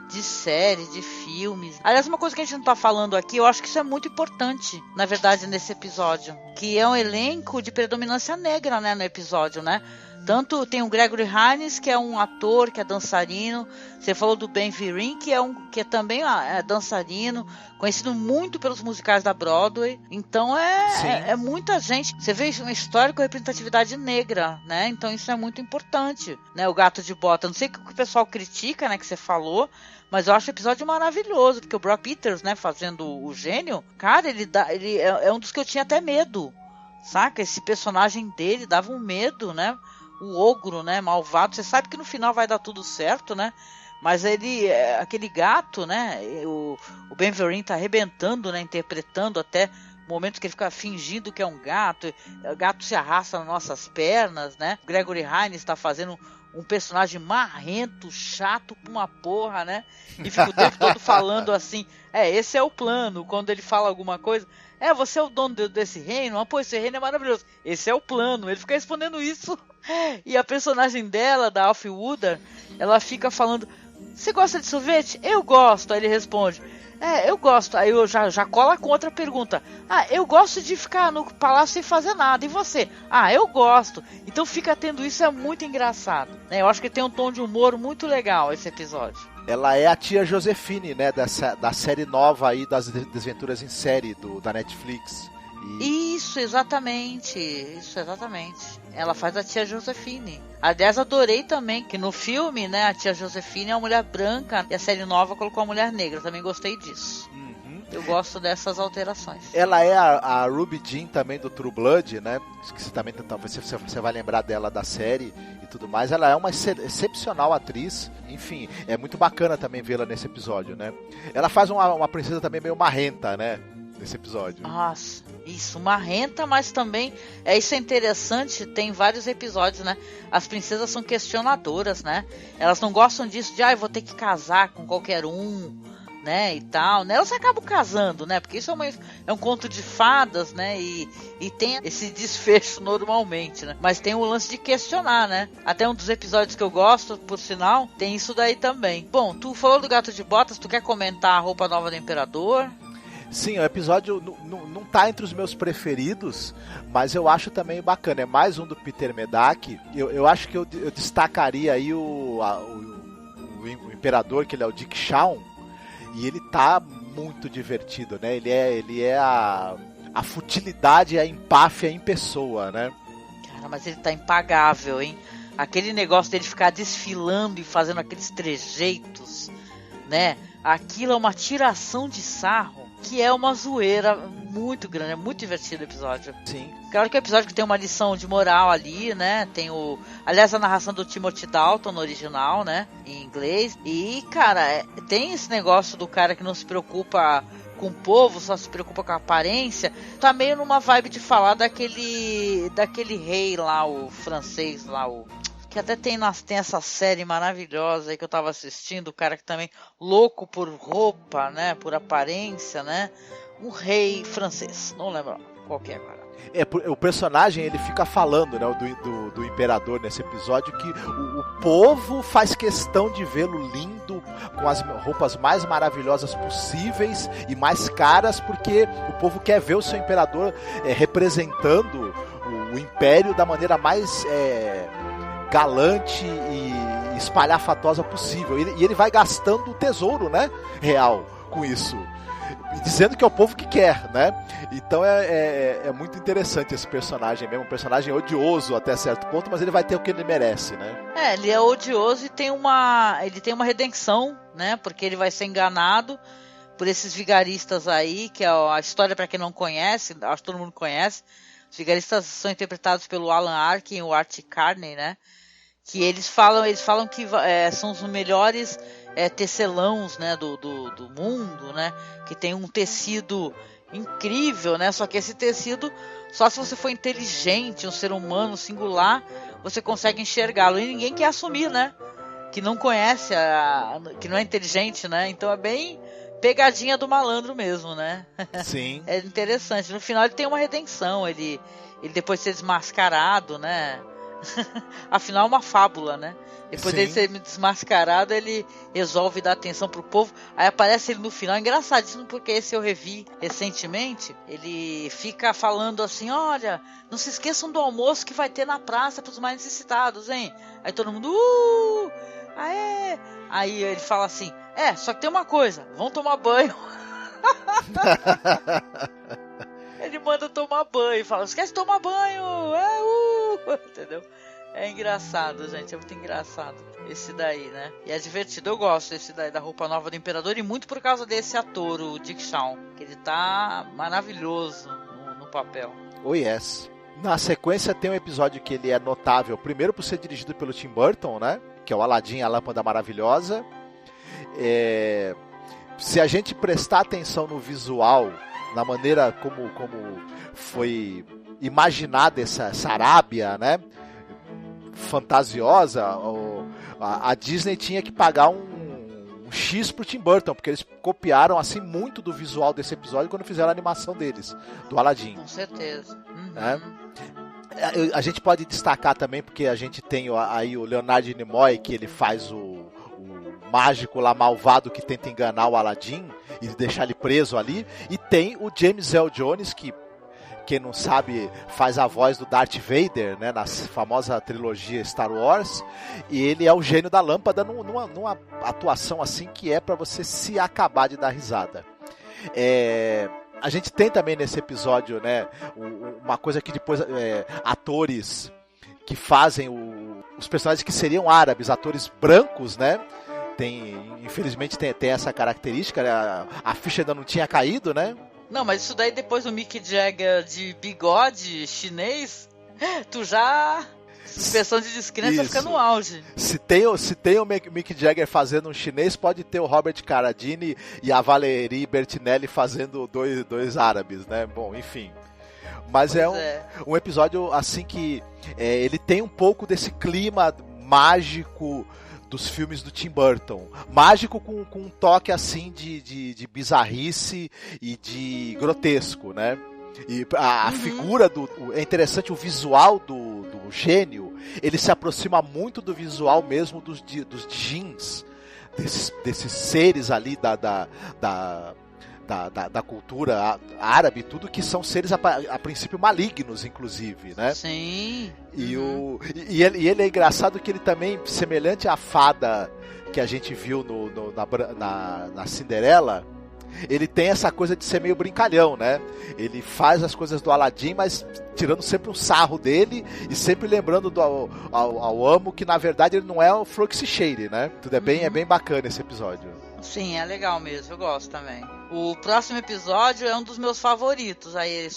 de séries, de filmes. Aliás, uma coisa que a gente não tá falando aqui, eu acho que isso é muito importante, na verdade, nesse episódio, que é um elenco de predominância negra, né, no episódio, né. Tanto tem o Gregory Hines, que é um ator, que é dançarino. Você falou do Ben Vereen, que também é dançarino, conhecido muito pelos musicais da Broadway. Então é muita gente. Você vê uma história com representatividade negra, né? Então isso é muito importante, né? O Gato de Botas. Não sei o que o pessoal critica, né? Que você falou, mas eu acho o episódio maravilhoso, porque o Brock Peters, né? Fazendo o gênio, cara, ele é um dos que eu tinha até medo, saca? Esse personagem dele dava um medo, né? O ogro, né, malvado, você sabe que no final vai dar tudo certo, né, mas ele, aquele gato, né, o Ben Vereen tá arrebentando, né, interpretando até momentos que ele fica fingindo que é um gato, o gato se arrasta nas nossas pernas, né, o Gregory Hines tá fazendo um personagem marrento, chato com uma porra, né, e fica o tempo todo falando assim, esse é o plano, quando ele fala alguma coisa, você é o dono desse reino, pô, esse reino é maravilhoso, esse é o plano, ele fica respondendo isso. E a personagem dela, da Alfre Woodard, ela fica falando, você gosta de sorvete? Eu gosto. Aí ele responde, eu gosto. Aí eu já cola com outra pergunta, eu gosto de ficar no palácio sem fazer nada, e você? Eu gosto. Então fica tendo isso, é muito engraçado, né? Eu acho que tem um tom de humor muito legal esse episódio. Ela é a tia Josefine, né, da série nova aí das Desventuras em Série da Netflix. Isso, exatamente. Ela faz a tia Josefine. Aliás, adorei também que no filme, né, a tia Josefine é uma mulher branca e a série nova colocou a mulher negra. Também gostei disso. Eu gosto dessas alterações. Ela é a Ruby Jean também do True Blood, né? Que você vai lembrar dela da série e tudo mais. Ela é uma excepcional atriz. Enfim, é muito bacana também vê-la nesse episódio, né? Ela faz uma princesa também meio marrenta, né? Nesse episódio. Nossa, isso, marrenta, mas também isso é interessante, tem vários episódios, né? As princesas são questionadoras, né? Elas não gostam disso de, eu vou ter que casar com qualquer um, né, e tal, né? Elas acabam casando, né? Porque isso é um conto de fadas, né? E tem esse desfecho normalmente, né? Mas tem o lance de questionar, né? Até um dos episódios que eu gosto, por sinal, tem isso daí também. Bom, tu falou do Gato de Botas, tu quer comentar a roupa nova do Imperador? Sim, o episódio não tá entre os meus preferidos, mas eu acho também bacana. É mais um do Peter Medak. Eu acho que eu destacaria aí o Imperador, que ele é o Dick Shawn, e ele tá muito divertido, né? Ele é a futilidade e a empáfia em pessoa, né? Cara, mas ele tá impagável, hein? Aquele negócio dele ficar desfilando e fazendo aqueles trejeitos, né? Aquilo é uma tiração de sarro, que é uma zoeira muito grande, é muito divertido o episódio. Sim. Claro que é um episódio que tem uma lição de moral ali, né? Tem aliás, a narração do Timothy Dalton no original, né? Em inglês. E, cara, tem esse negócio do cara que não se preocupa com o povo, só se preocupa com a aparência, tá meio numa vibe de falar daquele rei lá, o francês lá, que até tem essa série maravilhosa aí que eu tava assistindo, o cara que também louco por roupa, né, por aparência, né, um rei francês, não lembro qual que é agora. O personagem, ele fica falando, né, do imperador nesse episódio, que o povo faz questão de vê-lo lindo, com as roupas mais maravilhosas possíveis e mais caras, porque o povo quer ver o seu imperador representando o império da maneira mais galante e espalhafatosa possível. E ele vai gastando o tesouro, né, real com isso. Dizendo que é o povo que quer, né? Então é muito interessante esse personagem mesmo, um personagem odioso até certo ponto, mas ele vai ter o que ele merece, né? Ele é odioso e ele tem uma redenção, né? Porque ele vai ser enganado por esses vigaristas aí, que é a história, para quem não conhece, acho que todo mundo conhece. Os vigaristas são interpretados pelo Alan Arkin e o Art Carney, né? Que eles falam que são os melhores tecelãos, né, do mundo, né, que tem um tecido incrível, né, só que esse tecido, só se você for inteligente, um ser humano singular, você consegue enxergá-lo, e ninguém quer assumir, né, que não conhece, que não é inteligente, né, então é bem pegadinha do malandro mesmo, né. Sim. É interessante, no final ele tem uma redenção, ele depois de ser desmascarado, né, afinal é uma fábula, né? Depois dele ser desmascarado, ele resolve dar atenção pro povo. Aí aparece ele no final, engraçadíssimo, porque esse eu revi recentemente. Ele fica falando assim: olha, não se esqueçam do almoço que vai ter na praça pros mais necessitados, hein? Aí todo mundo, aê! Aí ele fala assim: só que tem uma coisa, vão tomar banho. Ele manda tomar banho, fala: esquece de tomar banho, entendeu? É engraçado, gente, é muito engraçado esse daí, né? E é divertido, eu gosto desse daí, da roupa nova do imperador, e muito por causa desse ator, o Dick Shawn, que ele tá maravilhoso no papel. Oh yes. Na sequência tem um episódio que ele é notável, primeiro por ser dirigido pelo Tim Burton, né? Que é o Aladdin, a Lâmpada Maravilhosa. Se a gente prestar atenção no visual, na maneira como foi imaginada essa Arábia, né, fantasiosa, a Disney tinha que pagar um X pro Tim Burton, porque eles copiaram assim muito do visual desse episódio quando fizeram a animação deles, do Aladdin. Com certeza. Uhum. A gente pode destacar também, porque a gente tem aí o Leonard Nimoy, que ele faz o mágico lá malvado que tenta enganar o Aladdin e deixar ele preso ali, e tem o James Earl Jones, que quem não sabe faz a voz do Darth Vader, né, na famosa trilogia Star Wars, e ele é o gênio da lâmpada numa atuação assim que é para você se acabar de dar risada. A gente tem também nesse episódio, né, uma coisa que depois atores que fazem os personagens que seriam árabes, atores brancos, né, infelizmente tem essa característica, né, a ficha ainda não tinha caído, né? Não, mas isso daí depois do Mick Jagger de bigode chinês, tu já... Suspensão de descrença fica no auge. Se tem o Mick Jagger fazendo um chinês, pode ter o Robert Carradine e a Valerie Bertinelli fazendo dois árabes, né? Bom, enfim. Mas um episódio assim que ele tem um pouco desse clima mágico dos filmes do Tim Burton. Mágico com um toque assim de bizarrice e de grotesco, né? E a figura é interessante, o visual do gênio, ele se aproxima muito do visual mesmo dos djinns, desses seres ali da cultura árabe, tudo que são seres a princípio malignos, inclusive, né? Sim. E ele é engraçado que ele também, semelhante à fada que a gente viu na Cinderela, ele tem essa coisa de ser meio brincalhão, né? Ele faz as coisas do Aladdin, mas tirando sempre um sarro dele e sempre lembrando ao amo que na verdade ele não é o Fruxy-Shady, né? Tudo é bem bacana esse episódio. Sim, é legal mesmo, eu gosto também. O próximo episódio é um dos meus favoritos, aí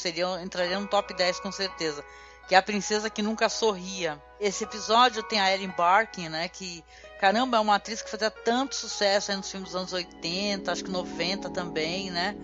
entraria no top 10 com certeza, que é a Princesa que Nunca Sorria. Esse episódio tem a Ellen Barkin, né, que, caramba, é uma atriz que fazia tanto sucesso aí nos filmes dos anos 80, acho que 90 também, né,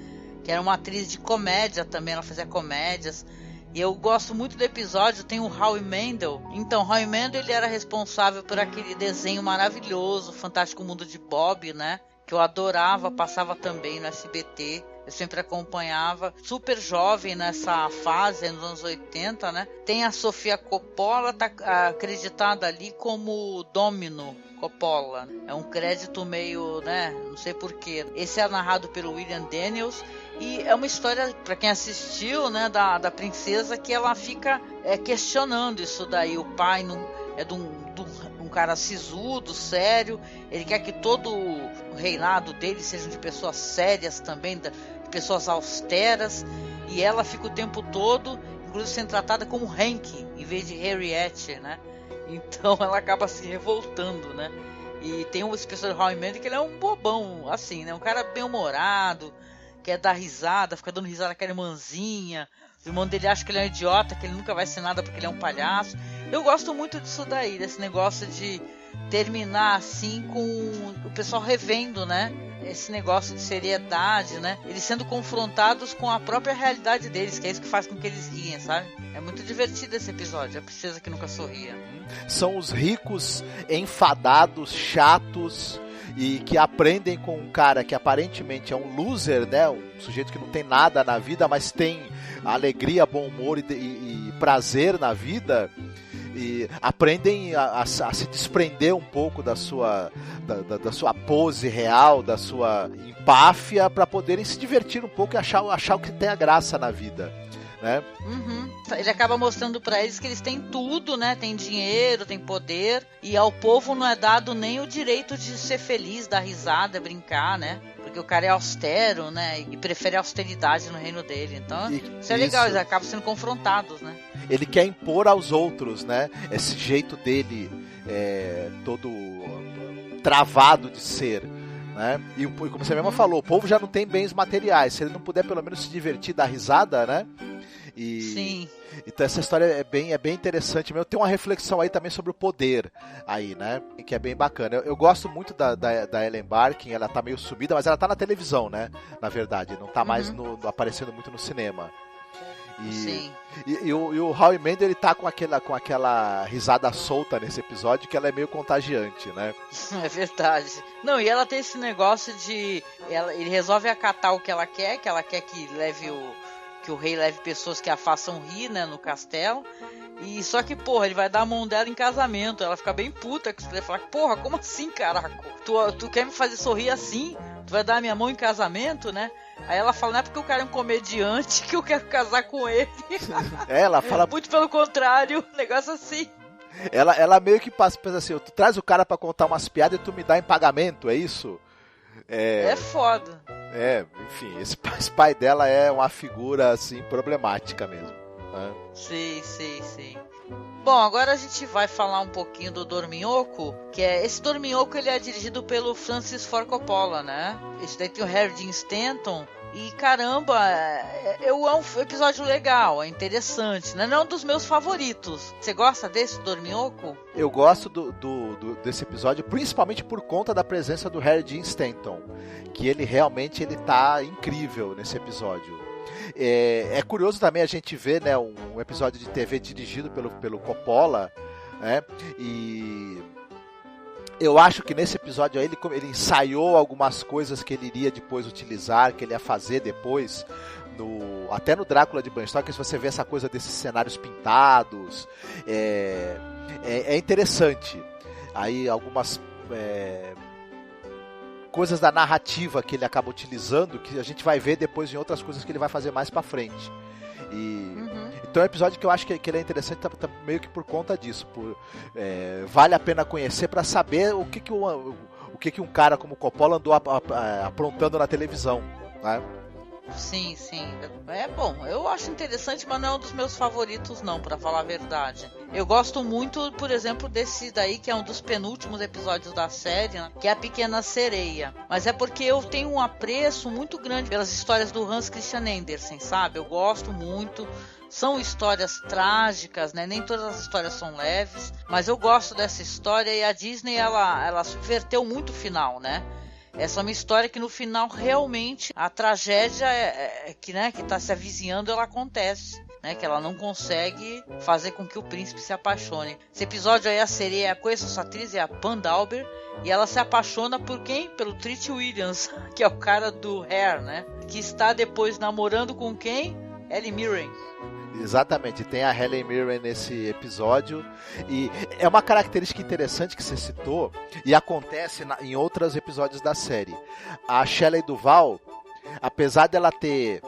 que era uma atriz de comédia também, ela fazia comédias. E eu gosto muito do episódio, tem o Howie Mandel. Então, Howie Mandel, ele era responsável por aquele desenho maravilhoso, Fantástico Mundo de Bob, né? Que eu adorava, passava também no SBT. Eu sempre acompanhava. Super jovem nessa fase, nos anos 80, né? Tem a Sofia Coppola, tá acreditada ali como Domino Coppola. É um crédito meio, né? Não sei porquê. Esse é narrado pelo William Daniels. E é uma história, para quem assistiu, né, da princesa, que ela fica questionando isso daí. O pai não, é de um cara sisudo, sério. Ele quer que todo o reinado dele sejam de pessoas sérias também, de pessoas austeras. E ela fica o tempo todo, inclusive, sendo tratada como Hank, em vez de Harriet, né? Então ela acaba se revoltando, né? E tem esse personagem Howie Mandel, que ele é um bobão, assim, né? Um cara bem-humorado, quer dar risada, fica dando risada com a irmãzinha. O irmão dele acha que ele é um idiota, que ele nunca vai ser nada porque ele é um palhaço. Eu gosto muito disso daí, desse negócio de terminar assim com o pessoal revendo, né? Esse negócio de seriedade, né? Eles sendo confrontados com a própria realidade deles, que é isso que faz com que eles riem, sabe? É muito divertido esse episódio, a princesa que nunca sorria. São os ricos, enfadados, chatos, e que aprendem com um cara que aparentemente é um loser, né? Um sujeito que não tem nada na vida, mas tem alegria, bom humor e prazer na vida. E aprendem a se desprender um pouco da sua pose real, da sua empáfia, para poderem se divertir um pouco e achar o que tem a graça na vida, né? Uhum. Ele acaba mostrando para eles que eles têm tudo, né? Tem dinheiro, tem poder, e ao povo não é dado nem o direito de ser feliz, dar risada, brincar, né? Porque o cara é austero, né? E prefere a austeridade no reino dele. Então, isso é legal, eles acabam sendo confrontados, né? Ele quer impor aos outros, né? Esse jeito dele todo travado de ser, né? E como você mesmo falou, o povo já não tem bens materiais. Se ele não puder pelo menos se divertir, dar risada, né? Sim. Então essa história é bem interessante mesmo. Tem uma reflexão aí também sobre o poder aí, né? Que é bem bacana. Eu gosto muito da Ellen Barkin. Ela tá meio sumida, mas ela tá na televisão, né? Na verdade, não tá mais aparecendo muito no cinema. Sim. E o Howie Mandel, ele tá com aquela risada solta nesse episódio, que ela é meio contagiante, né? É verdade. Não, e ela tem esse negócio de... ele resolve acatar o que ela quer que leve que o rei leve pessoas que a façam rir, né, no castelo. E só que, porra, ele vai dar a mão dela em casamento. Ela fica bem puta com isso. Ele fala, porra, como assim, caraca? Tu quer me fazer sorrir assim? Tu vai dar a minha mão em casamento, né? Aí ela fala, não é porque o cara é um comediante que eu quero casar com ele. Ela fala... Muito pelo contrário, negócio assim. Ela meio que pensa assim, tu traz o cara pra contar umas piadas e tu me dá em pagamento, é isso? É foda. Enfim, esse pai dela é uma figura, assim, problemática mesmo, né? Sim. Bom, agora a gente vai falar um pouquinho do Dorminhoco, que esse Dorminhoco, ele é dirigido pelo Francis Ford Coppola, né? Esse daí tem o Harry Dean Stanton. E caramba, é um episódio legal, é interessante, né? Não é um dos meus favoritos. Você gosta desse Dorminhoco? Eu gosto desse episódio, principalmente por conta da presença do Harry Dean Stanton, que ele realmente tá incrível nesse episódio. É curioso também a gente ver, né, um episódio de TV dirigido pelo Coppola, né? E eu acho que nesse episódio aí ele ensaiou algumas coisas que ele iria depois utilizar, que ele ia fazer depois, até no Drácula de Bram Stoker, se você vê essa coisa desses cenários pintados, é interessante. Aí algumas coisas da narrativa que ele acaba utilizando, que a gente vai ver depois em outras coisas que ele vai fazer mais pra frente. Então é um episódio que eu acho que ele é interessante meio que por conta disso. Vale a pena conhecer para saber o que um cara como Coppola andou aprontando na televisão, né? Sim. É bom, eu acho interessante, mas não é um dos meus favoritos não, pra falar a verdade. Eu gosto muito, por exemplo, desse daí, que é um dos penúltimos episódios da série, né? Que é a Pequena Sereia. Mas é porque eu tenho um apreço muito grande pelas histórias do Hans Christian Andersen, sabe? Eu gosto muito. São histórias trágicas, né? Nem todas as histórias são leves, mas eu gosto dessa história, e a Disney, ela subverteu muito o final, né? essa é uma história que no final realmente a tragédia que está se avizinhando, ela acontece. Né, que ela não consegue fazer com que o príncipe se apaixone. Esse episódio aí, a sereia, conheço essa atriz, é a Pam Dawber, e ela se apaixona por quem? Pelo Treat Williams, que é o cara do Hair, né? Que está depois namorando com quem? Helen Mirren. Exatamente, tem a Helen Mirren nesse episódio, e é uma característica interessante que você citou, e acontece em outros episódios da série. A Shelley Duvall, apesar dela ter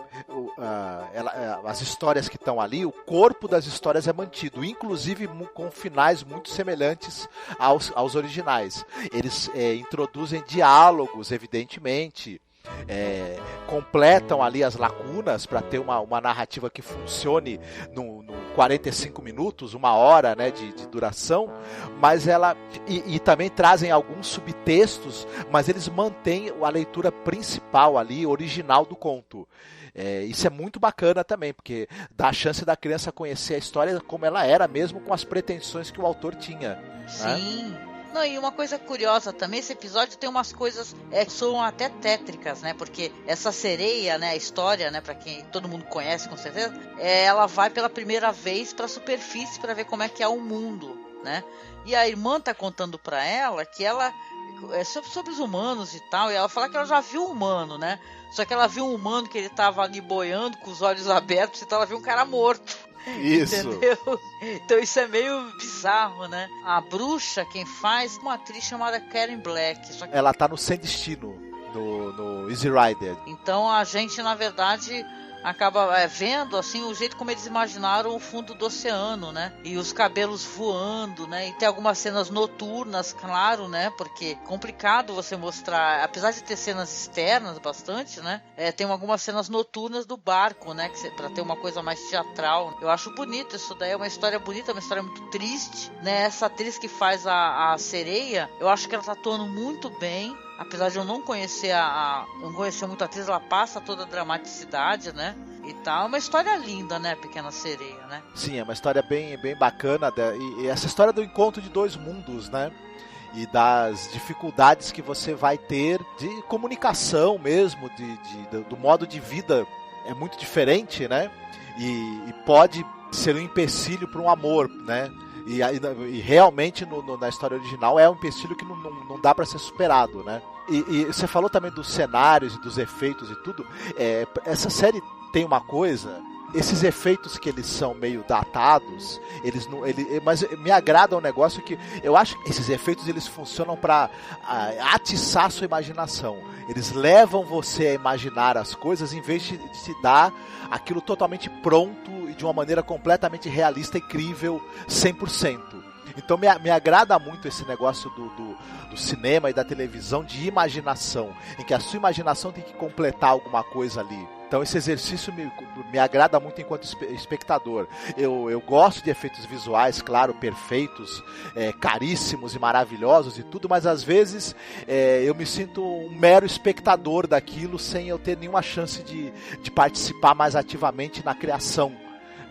as histórias que estão ali, o corpo das histórias é mantido, inclusive com finais muito semelhantes aos originais. Eles introduzem diálogos, evidentemente, completam ali as lacunas para ter uma narrativa que funcione no 45 minutos, 1 hora, né, de duração, mas e também trazem alguns subtextos, mas eles mantêm a leitura principal ali, original do conto. Isso é muito bacana também, porque dá a chance da criança conhecer a história como ela era, mesmo com as pretensões que o autor tinha. Sim. Né? Não, e uma coisa curiosa também, esse episódio tem umas coisas que são até tétricas, né? Porque essa sereia, né, a história, né, para quem todo mundo conhece com certeza, ela vai pela primeira vez para a superfície para ver como é que é o mundo, né? E a irmã tá contando para ela que ela sobre os humanos e tal, e ela fala que ela já viu um humano, né? Só que ela viu um humano que ele tava ali boiando com os olhos abertos, então ela viu um cara morto. Isso. Entendeu? Então isso é meio bizarro, né? A bruxa, quem faz, uma atriz chamada Karen Black. Só que... Ela tá no Sem Destino, no Easy Rider. Então a gente, na verdade, acaba vendo assim o jeito como eles imaginaram o fundo do oceano, né? E os cabelos voando, né? E tem algumas cenas noturnas, claro, né? Porque é complicado você mostrar, apesar de ter cenas externas bastante, né? Tem algumas cenas noturnas do barco, né? Para ter uma coisa mais teatral. Eu acho bonito isso daí, é uma história bonita, uma história muito triste, né? Essa atriz que faz a sereia, eu acho que ela tá atuando muito bem. Apesar de eu não conhecer não conhecer muito a atriz, ela passa toda a dramaticidade, né? E tal. É uma história linda, né? Pequena Sereia, né? Sim, é uma história bem, bem bacana. E essa história do encontro de dois mundos, né? E das dificuldades que você vai ter de comunicação mesmo, do modo de vida é muito diferente, né? E pode ser um empecilho para um amor, né? E realmente na história original é um empecilho que não dá para ser superado, né? E você falou também dos cenários e dos efeitos e tudo. Essa série tem uma coisa, esses efeitos que eles são meio datados, mas me agrada um negócio que eu acho que esses efeitos eles funcionam para atiçar a sua imaginação. Eles levam você a imaginar as coisas em vez de te dar aquilo totalmente pronto e de uma maneira completamente realista e crível, 100%. Então me agrada muito esse negócio do cinema e da televisão de imaginação, em que a sua imaginação tem que completar alguma coisa ali. Então esse exercício me agrada muito enquanto espectador. Eu gosto de efeitos visuais, claro, perfeitos, caríssimos e maravilhosos e tudo, mas às vezes eu me sinto um mero espectador daquilo sem eu ter nenhuma chance de participar mais ativamente na criação,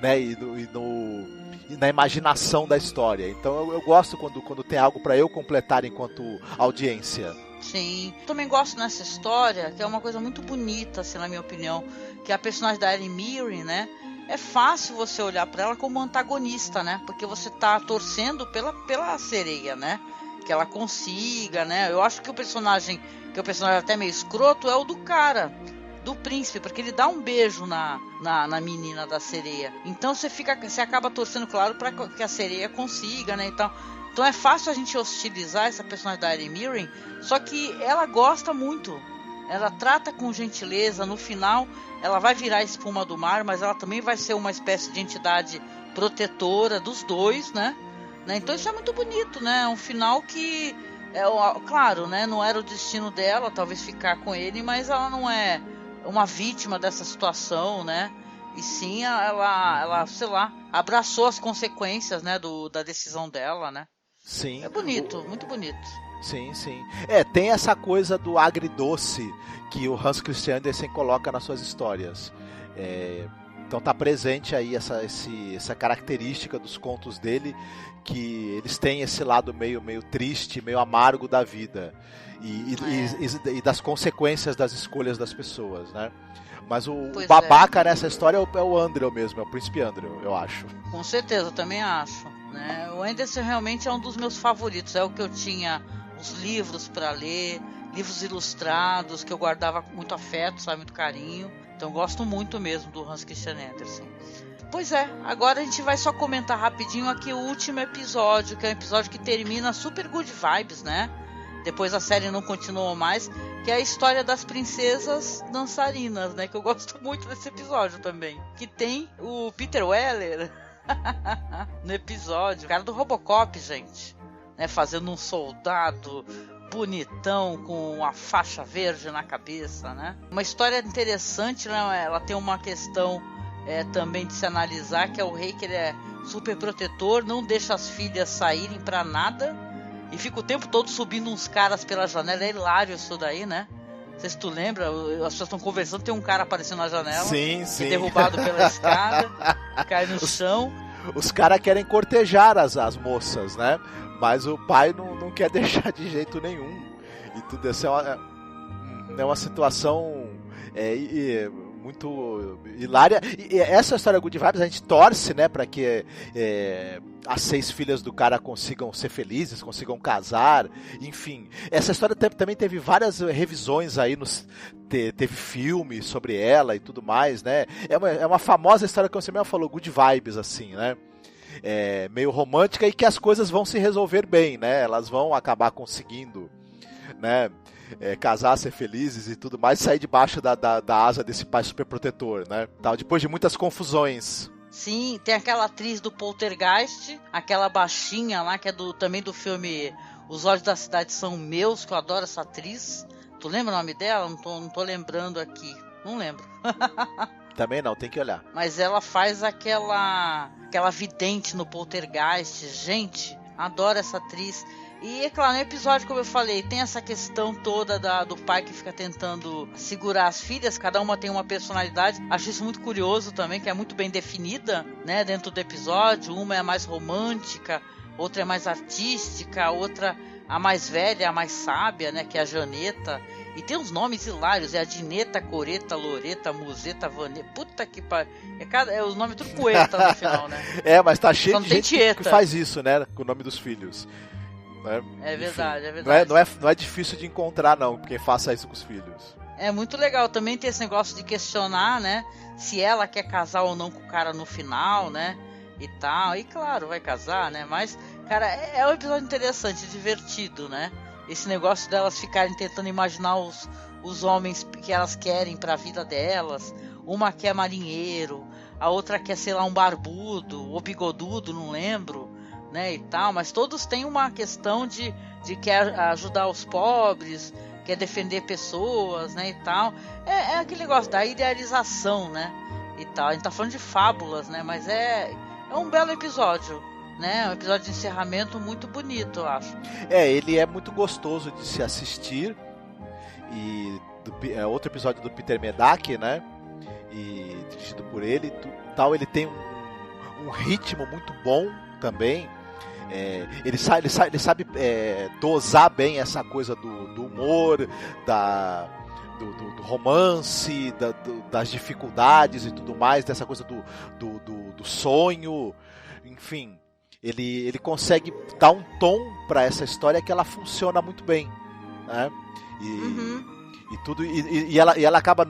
né, e na imaginação da história. Então eu gosto quando tem algo para eu completar enquanto audiência. Sim, também gosto nessa história, que é uma coisa muito bonita, assim, na minha opinião, que a personagem da Helen Mirren, né, é fácil você olhar para ela como antagonista, né, porque você tá torcendo pela sereia, né, que ela consiga, né. Eu acho que o personagem até meio escroto é o do cara, do príncipe, porque ele dá um beijo na menina da sereia. Então você acaba torcendo, claro, para que a sereia consiga, né, então é fácil a gente hostilizar essa personagem da Helen Mirren, só que ela gosta muito, ela trata com gentileza. No final ela vai virar a espuma do mar, mas ela também vai ser uma espécie de entidade protetora dos dois, né? Então isso é muito bonito, né? É um final que, claro, né? Não era o destino dela, talvez ficar com ele, mas ela não é uma vítima dessa situação, né? E sim, ela, sei lá, abraçou as consequências, né, da decisão dela, né? Sim. É bonito, muito bonito. Sim, sim. Tem essa coisa do agridoce que o Hans Christian Andersen coloca nas suas histórias. Então tá presente aí essa característica dos contos dele, que eles têm esse lado meio triste, meio amargo da vida e das consequências das escolhas das pessoas, né? Mas o babaca nessa história é o Andrew mesmo, é o Príncipe Andrew, eu acho. Com certeza, eu também acho, né? O Anderson realmente é um dos meus favoritos, é o que eu tinha os livros para ler, livros ilustrados, que eu guardava com muito afeto, sabe, muito carinho. Então eu gosto muito mesmo do Hans Christian Andersen. Pois é, agora a gente vai só comentar rapidinho aqui o último episódio, que é um episódio que termina super good vibes, né? Depois a série não continuou mais, que é a história das princesas dançarinas, né? Que eu gosto muito desse episódio também. Que tem o Peter Weller no episódio, o cara do Robocop, gente, né? Fazendo um soldado bonitão com a faixa verde na cabeça, né? Uma história interessante, né? Ela tem uma questão também de se analisar, que é o rei que ele é super protetor, não deixa as filhas saírem pra nada e fica o tempo todo subindo uns caras pela janela. É hilário isso daí, né? Não sei se tu lembra, as pessoas estão conversando, tem um cara aparecendo na janela, sim. É derrubado pela escada, cai no chão. Os caras querem cortejar as moças, né? Mas o pai não quer deixar de jeito nenhum. E tudo isso é uma situação muito hilária. E essa história Good Vibes, a gente torce, né, para que as 6 filhas do cara consigam ser felizes, consigam casar, enfim. Essa história também teve várias revisões aí, teve filme sobre ela e tudo mais, né? É uma famosa história que você mesmo falou, Good Vibes, assim, né? Meio romântica e que as coisas vão se resolver bem, né? Elas vão acabar conseguindo, né? Casar, ser felizes e tudo mais, sair debaixo da asa desse pai super protetor, né? Tal, depois de muitas confusões. Sim, tem aquela atriz do Poltergeist, aquela baixinha lá, que é também do filme Os Olhos da Cidade São Meus, que eu adoro essa atriz. Tu lembra o nome dela? Não tô lembrando aqui. Não lembro. Também não, tem que olhar. Mas ela faz aquela vidente no Poltergeist. Gente, adoro essa atriz. E é claro, no episódio, como eu falei, tem essa questão toda do pai que fica tentando segurar as filhas, cada uma tem uma personalidade. Acho isso muito curioso também, que é muito bem definida, né, dentro do episódio. Uma é mais romântica, outra é mais artística, outra, a mais velha, a mais sábia, né, que é a Janeta. E tem uns nomes hilários, é a Dineta, Coreta, Loreta, Museta, Vaneta. Puta que pariu. Os nomes tudo poeta no final, né? Mas tá cheio de gente que faz isso, né, com o nome dos filhos. É verdade, é verdade. Não é difícil de encontrar, não, quem faça isso com os filhos. É muito legal também ter esse negócio de questionar, né, se ela quer casar ou não com o cara no final, né, e tal. E claro, vai casar, né, mas, cara, é um episódio interessante, divertido, né. Esse negócio delas ficarem tentando imaginar os homens que elas querem pra vida delas. Uma quer marinheiro, a outra quer, sei lá, um barbudo ou bigodudo, não lembro, né, e tal, mas todos têm uma questão de quer ajudar os pobres, quer defender pessoas, né, e tal. É aquele negócio da idealização, né, e tal. A gente tá falando de fábulas, né, mas é um belo episódio, né, um episódio de encerramento muito bonito, eu acho. Ele é muito gostoso de se assistir, e outro episódio do Peter Medak, né, e dirigido por ele, tal, ele tem um ritmo muito bom também. Ele sabe dosar bem essa coisa do humor, do romance, das dificuldades e tudo mais, dessa coisa do sonho, enfim. Ele consegue dar um tom para essa história que ela funciona muito bem, né? E tudo, e ela acaba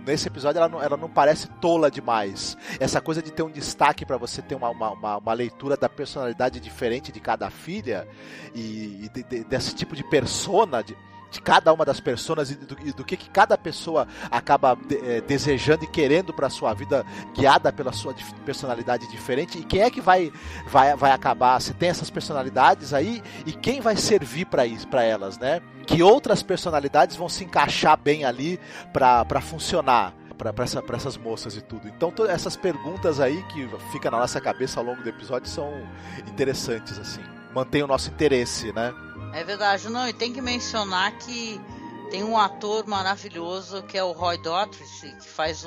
nesse episódio ela não parece tola demais. Essa coisa de ter um destaque para você ter uma leitura da personalidade diferente de cada filha e desse tipo de persona, de cada uma das personas e do que cada pessoa acaba desejando e querendo para sua vida, guiada pela sua personalidade diferente. E quem é que vai acabar? Você tem essas personalidades aí, e quem vai servir para elas, né? Que outras personalidades vão se encaixar bem ali para funcionar para essas moças e tudo. Então todas essas perguntas aí que ficam na nossa cabeça ao longo do episódio são interessantes, assim. Mantém o nosso interesse, né? É verdade, não, e tem que mencionar que tem um ator maravilhoso que é o Roy Dotrice, que faz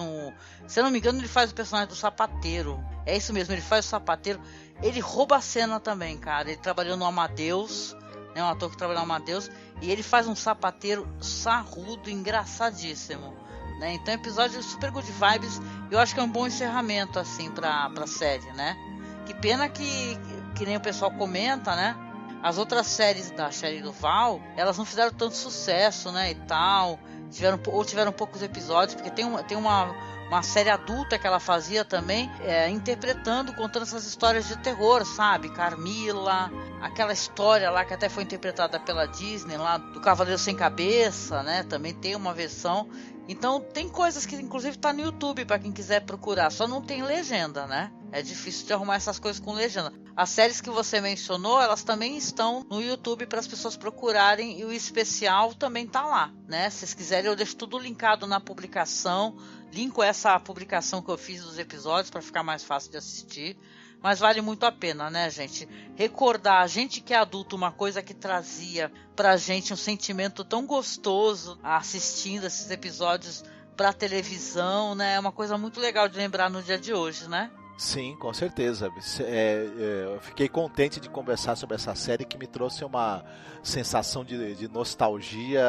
se eu não me engano, ele faz o personagem do sapateiro. É isso mesmo, ele faz o sapateiro. Ele rouba a cena também, cara. Ele trabalhou no Amadeus, né, um ator que trabalhou no Amadeus, e ele faz um sapateiro sarrudo, engraçadíssimo, né? Então, episódio super good vibes. Eu acho que é um bom encerramento, assim, pra série, né? Que pena que nem o pessoal comenta, né? As outras séries da série do Val, elas não fizeram tanto sucesso, né, e tal. Tiveram poucos episódios, porque tem uma série adulta que ela fazia também, interpretando, contando essas histórias de terror, sabe? Carmila, aquela história lá que até foi interpretada pela Disney, lá do Cavaleiro Sem Cabeça, né? Também tem uma versão. Então tem coisas que inclusive tá no YouTube para quem quiser procurar, só não tem legenda, né? É difícil de arrumar essas coisas com legenda. As séries que você mencionou, elas também estão no YouTube para as pessoas procurarem, e o especial também tá lá, né? Se vocês quiserem, eu deixo tudo linkado na publicação. Linko essa publicação que eu fiz dos episódios para ficar mais fácil de assistir. Mas vale muito a pena, né, gente? Recordar, a gente que é adulto, uma coisa que trazia pra gente um sentimento tão gostoso assistindo esses episódios pra televisão, né? É uma coisa muito legal de lembrar no dia de hoje, né? Sim, com certeza. Eu fiquei contente de conversar sobre essa série, que me trouxe uma sensação de nostalgia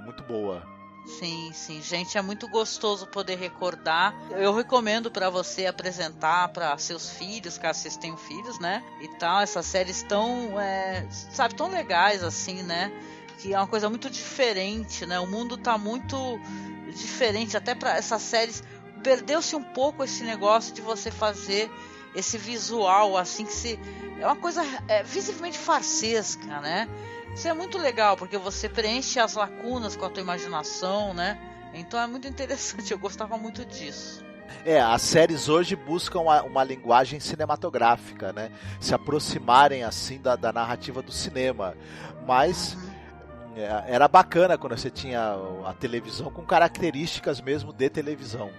muito boa. Sim, gente, é muito gostoso poder recordar. Eu recomendo para você apresentar para seus filhos, caso vocês tenham filhos, né? E tal, essas séries tão, tão legais assim, né? Que é uma coisa muito diferente, né? O mundo tá muito diferente, até para essas séries. Perdeu-se um pouco esse negócio de você fazer esse visual assim, que é uma coisa visivelmente farsesca, né? Isso é muito legal, porque você preenche as lacunas com a tua imaginação, né? Então é muito interessante, eu gostava muito disso. As séries hoje buscam uma linguagem cinematográfica, né? Se aproximarem assim da narrativa do cinema. Mas era bacana quando você tinha a televisão com características mesmo de televisão.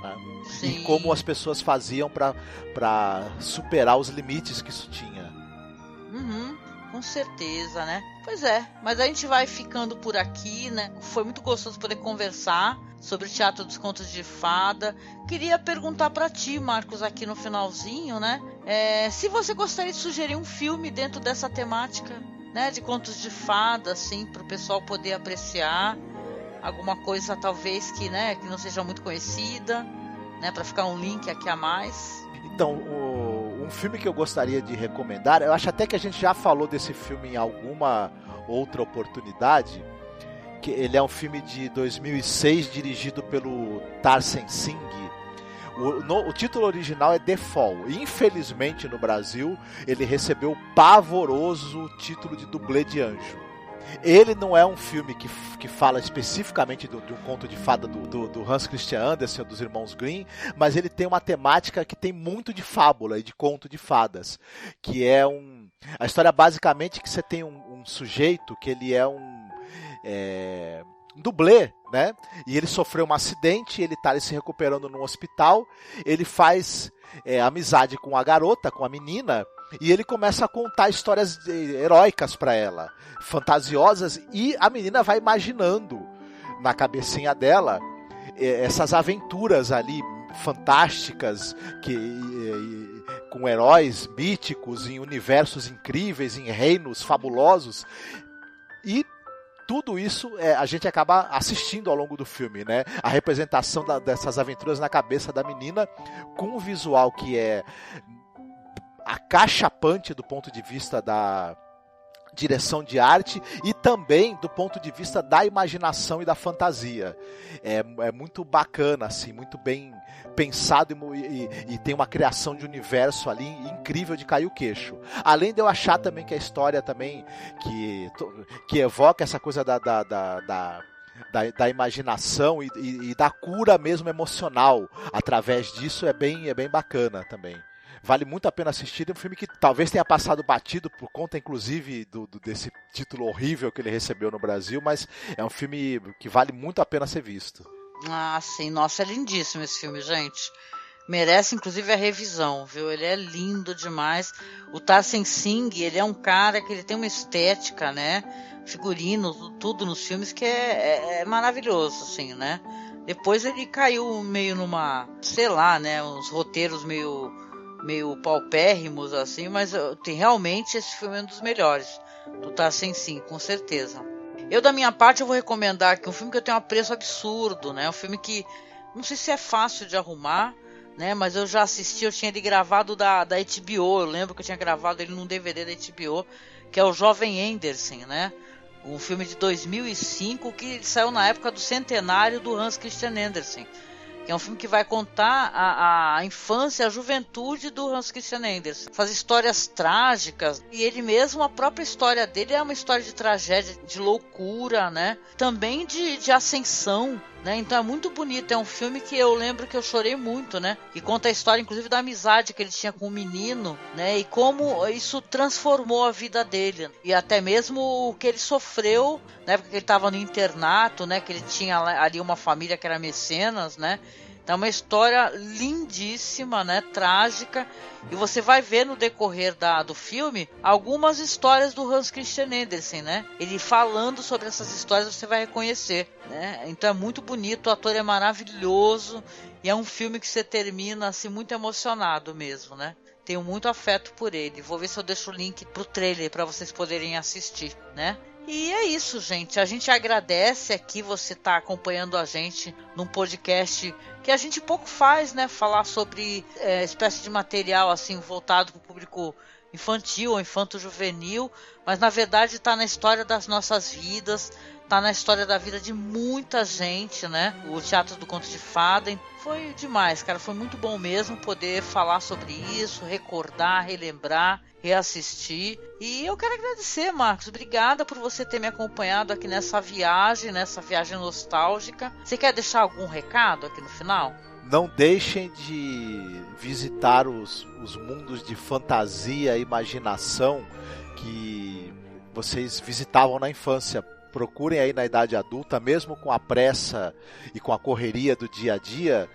Né? E como as pessoas faziam para superar os limites que isso tinha. Com certeza, né? Pois é, mas a gente vai ficando por aqui, né? Foi muito gostoso poder conversar sobre o Teatro dos Contos de Fada. Queria perguntar para ti, Marcos, aqui no finalzinho, né? Se você gostaria de sugerir um filme dentro dessa temática, né? De contos de fada, assim, para o pessoal poder apreciar. Alguma coisa, talvez, que não seja muito conhecida, né? Para ficar um link aqui a mais. Então, um filme que eu gostaria de recomendar, eu acho até que a gente já falou desse filme em alguma outra oportunidade, que ele é um filme de 2006, dirigido pelo Tarsem Singh. O título original é The Fall. Infelizmente, no Brasil, ele recebeu o pavoroso título de Dublê de Anjo. Ele não é um filme que fala especificamente de um conto de fada do Hans Christian Andersen, dos irmãos Grimm, mas ele tem uma temática que tem muito de fábula e de conto de fadas, que é a história basicamente que você tem um sujeito que ele é um dublê, né? E ele sofreu um acidente, ele está se recuperando num hospital, ele faz amizade com a garota, com a menina, e ele começa a contar histórias heróicas para ela, fantasiosas, e a menina vai imaginando na cabecinha dela essas aventuras ali fantásticas, com heróis míticos, em universos incríveis, em reinos fabulosos, e tudo isso a gente acaba assistindo ao longo do filme, né? A representação dessas aventuras na cabeça da menina, com um visual que é acachapante do ponto de vista da direção de arte e também do ponto de vista da imaginação e da fantasia. É muito bacana, assim, muito bem pensado e tem uma criação de universo ali incrível de cair o queixo. Além de eu achar também que a história também que evoca essa coisa da imaginação e da cura mesmo emocional através disso é bem bacana também. Vale muito a pena assistir. É um filme que talvez tenha passado batido por conta, inclusive, desse título horrível que ele recebeu no Brasil, mas é um filme que vale muito a pena ser visto. Ah, sim. Nossa, é lindíssimo esse filme, gente. Merece, inclusive, a revisão, viu? Ele é lindo demais. O Tarsem Singh, ele é um cara que ele tem uma estética, né? Figurino, tudo nos filmes que é maravilhoso, assim, né? Depois ele caiu meio numa, sei lá, né? Uns roteiros meio paupérrimos, assim, mas realmente esse filme é um dos melhores. Do Tarsem Singh, com certeza. Eu, da minha parte, eu vou recomendar aqui um filme que eu tenho um apreço absurdo, né? Um filme que, não sei se é fácil de arrumar, né? Mas eu já assisti, eu tinha ele gravado da HBO, eu lembro que eu tinha gravado ele num DVD da HBO, que é o Jovem Andersen, né? Um filme de 2005 que saiu na época do centenário do Hans Christian Andersen, que é um filme que vai contar a infância, a juventude do Hans Christian Andersen. Faz histórias trágicas, e ele mesmo, a própria história dele é uma história de tragédia, de loucura, né? Também de ascensão, né? Então é muito bonito, é um filme que eu lembro que eu chorei muito, né? E conta a história, inclusive, da amizade que ele tinha com o menino, né? E como isso transformou a vida dele. E até mesmo o que ele sofreu, né? Porque ele estava no internato, né? Que ele tinha ali uma família que era mecenas, né? Então é uma história lindíssima, né? Trágica. E você vai ver no decorrer do filme algumas histórias do Hans Christian Andersen, né? Ele falando sobre essas histórias, você vai reconhecer, né? Então é muito bonito, o ator é maravilhoso. E é um filme que você termina assim muito emocionado mesmo, né? Tenho muito afeto por ele. Vou ver se eu deixo o link pro trailer para vocês poderem assistir, né? E é isso, gente. A gente agradece aqui você estar acompanhando a gente num podcast que a gente pouco faz, né? Falar sobre espécie de material assim voltado para o público infantil ou infanto-juvenil, mas na verdade está na história das nossas vidas, está na história da vida de muita gente, né? O Teatro do Conto de Fada foi demais, cara. Foi muito bom mesmo poder falar sobre isso, recordar, relembrar, reassistir. E eu quero agradecer, Marcos. Obrigada por você ter me acompanhado aqui nessa viagem nostálgica. Você quer deixar algum recado aqui no final? Não deixem de visitar os mundos de fantasia e imaginação que vocês visitavam na infância. Procurem aí na idade adulta, mesmo com a pressa e com a correria do dia a dia,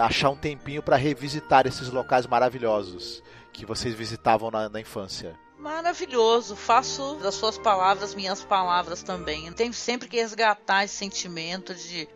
achar um tempinho para revisitar esses locais maravilhosos que vocês visitavam na infância. Maravilhoso, faço das suas palavras minhas palavras também. Tenho sempre que resgatar esse sentimento de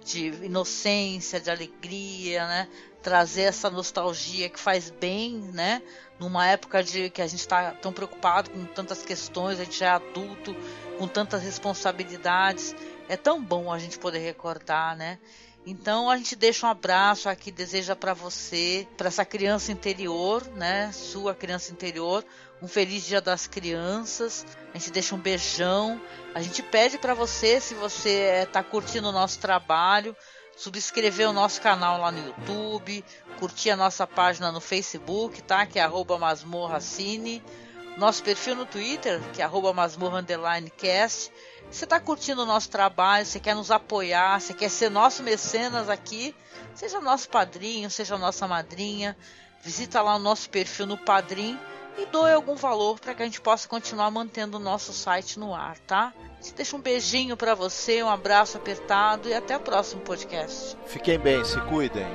inocência, de alegria, né? Trazer essa nostalgia que faz bem, né? Numa época que a gente está tão preocupado com tantas questões, a gente já é adulto, com tantas responsabilidades. É tão bom a gente poder recordar, né? Então a gente deixa um abraço aqui, deseja para você, para essa criança interior, né? Sua criança interior, um feliz Dia das Crianças. A gente deixa um beijão. A gente pede para você, se você está curtindo o nosso trabalho, subscrever o nosso canal lá no YouTube, curtir a nossa página no Facebook, tá? Que é @masmorracine. Nosso perfil no Twitter, que é @masmorra_cast. Você está curtindo o nosso trabalho, você quer nos apoiar, você quer ser nosso mecenas aqui, seja nosso padrinho, seja nossa madrinha, visita lá o nosso perfil no Padrim e doe algum valor para que a gente possa continuar mantendo o nosso site no ar, tá? Deixa um beijinho para você, um abraço apertado e até o próximo podcast. Fiquem bem, se cuidem.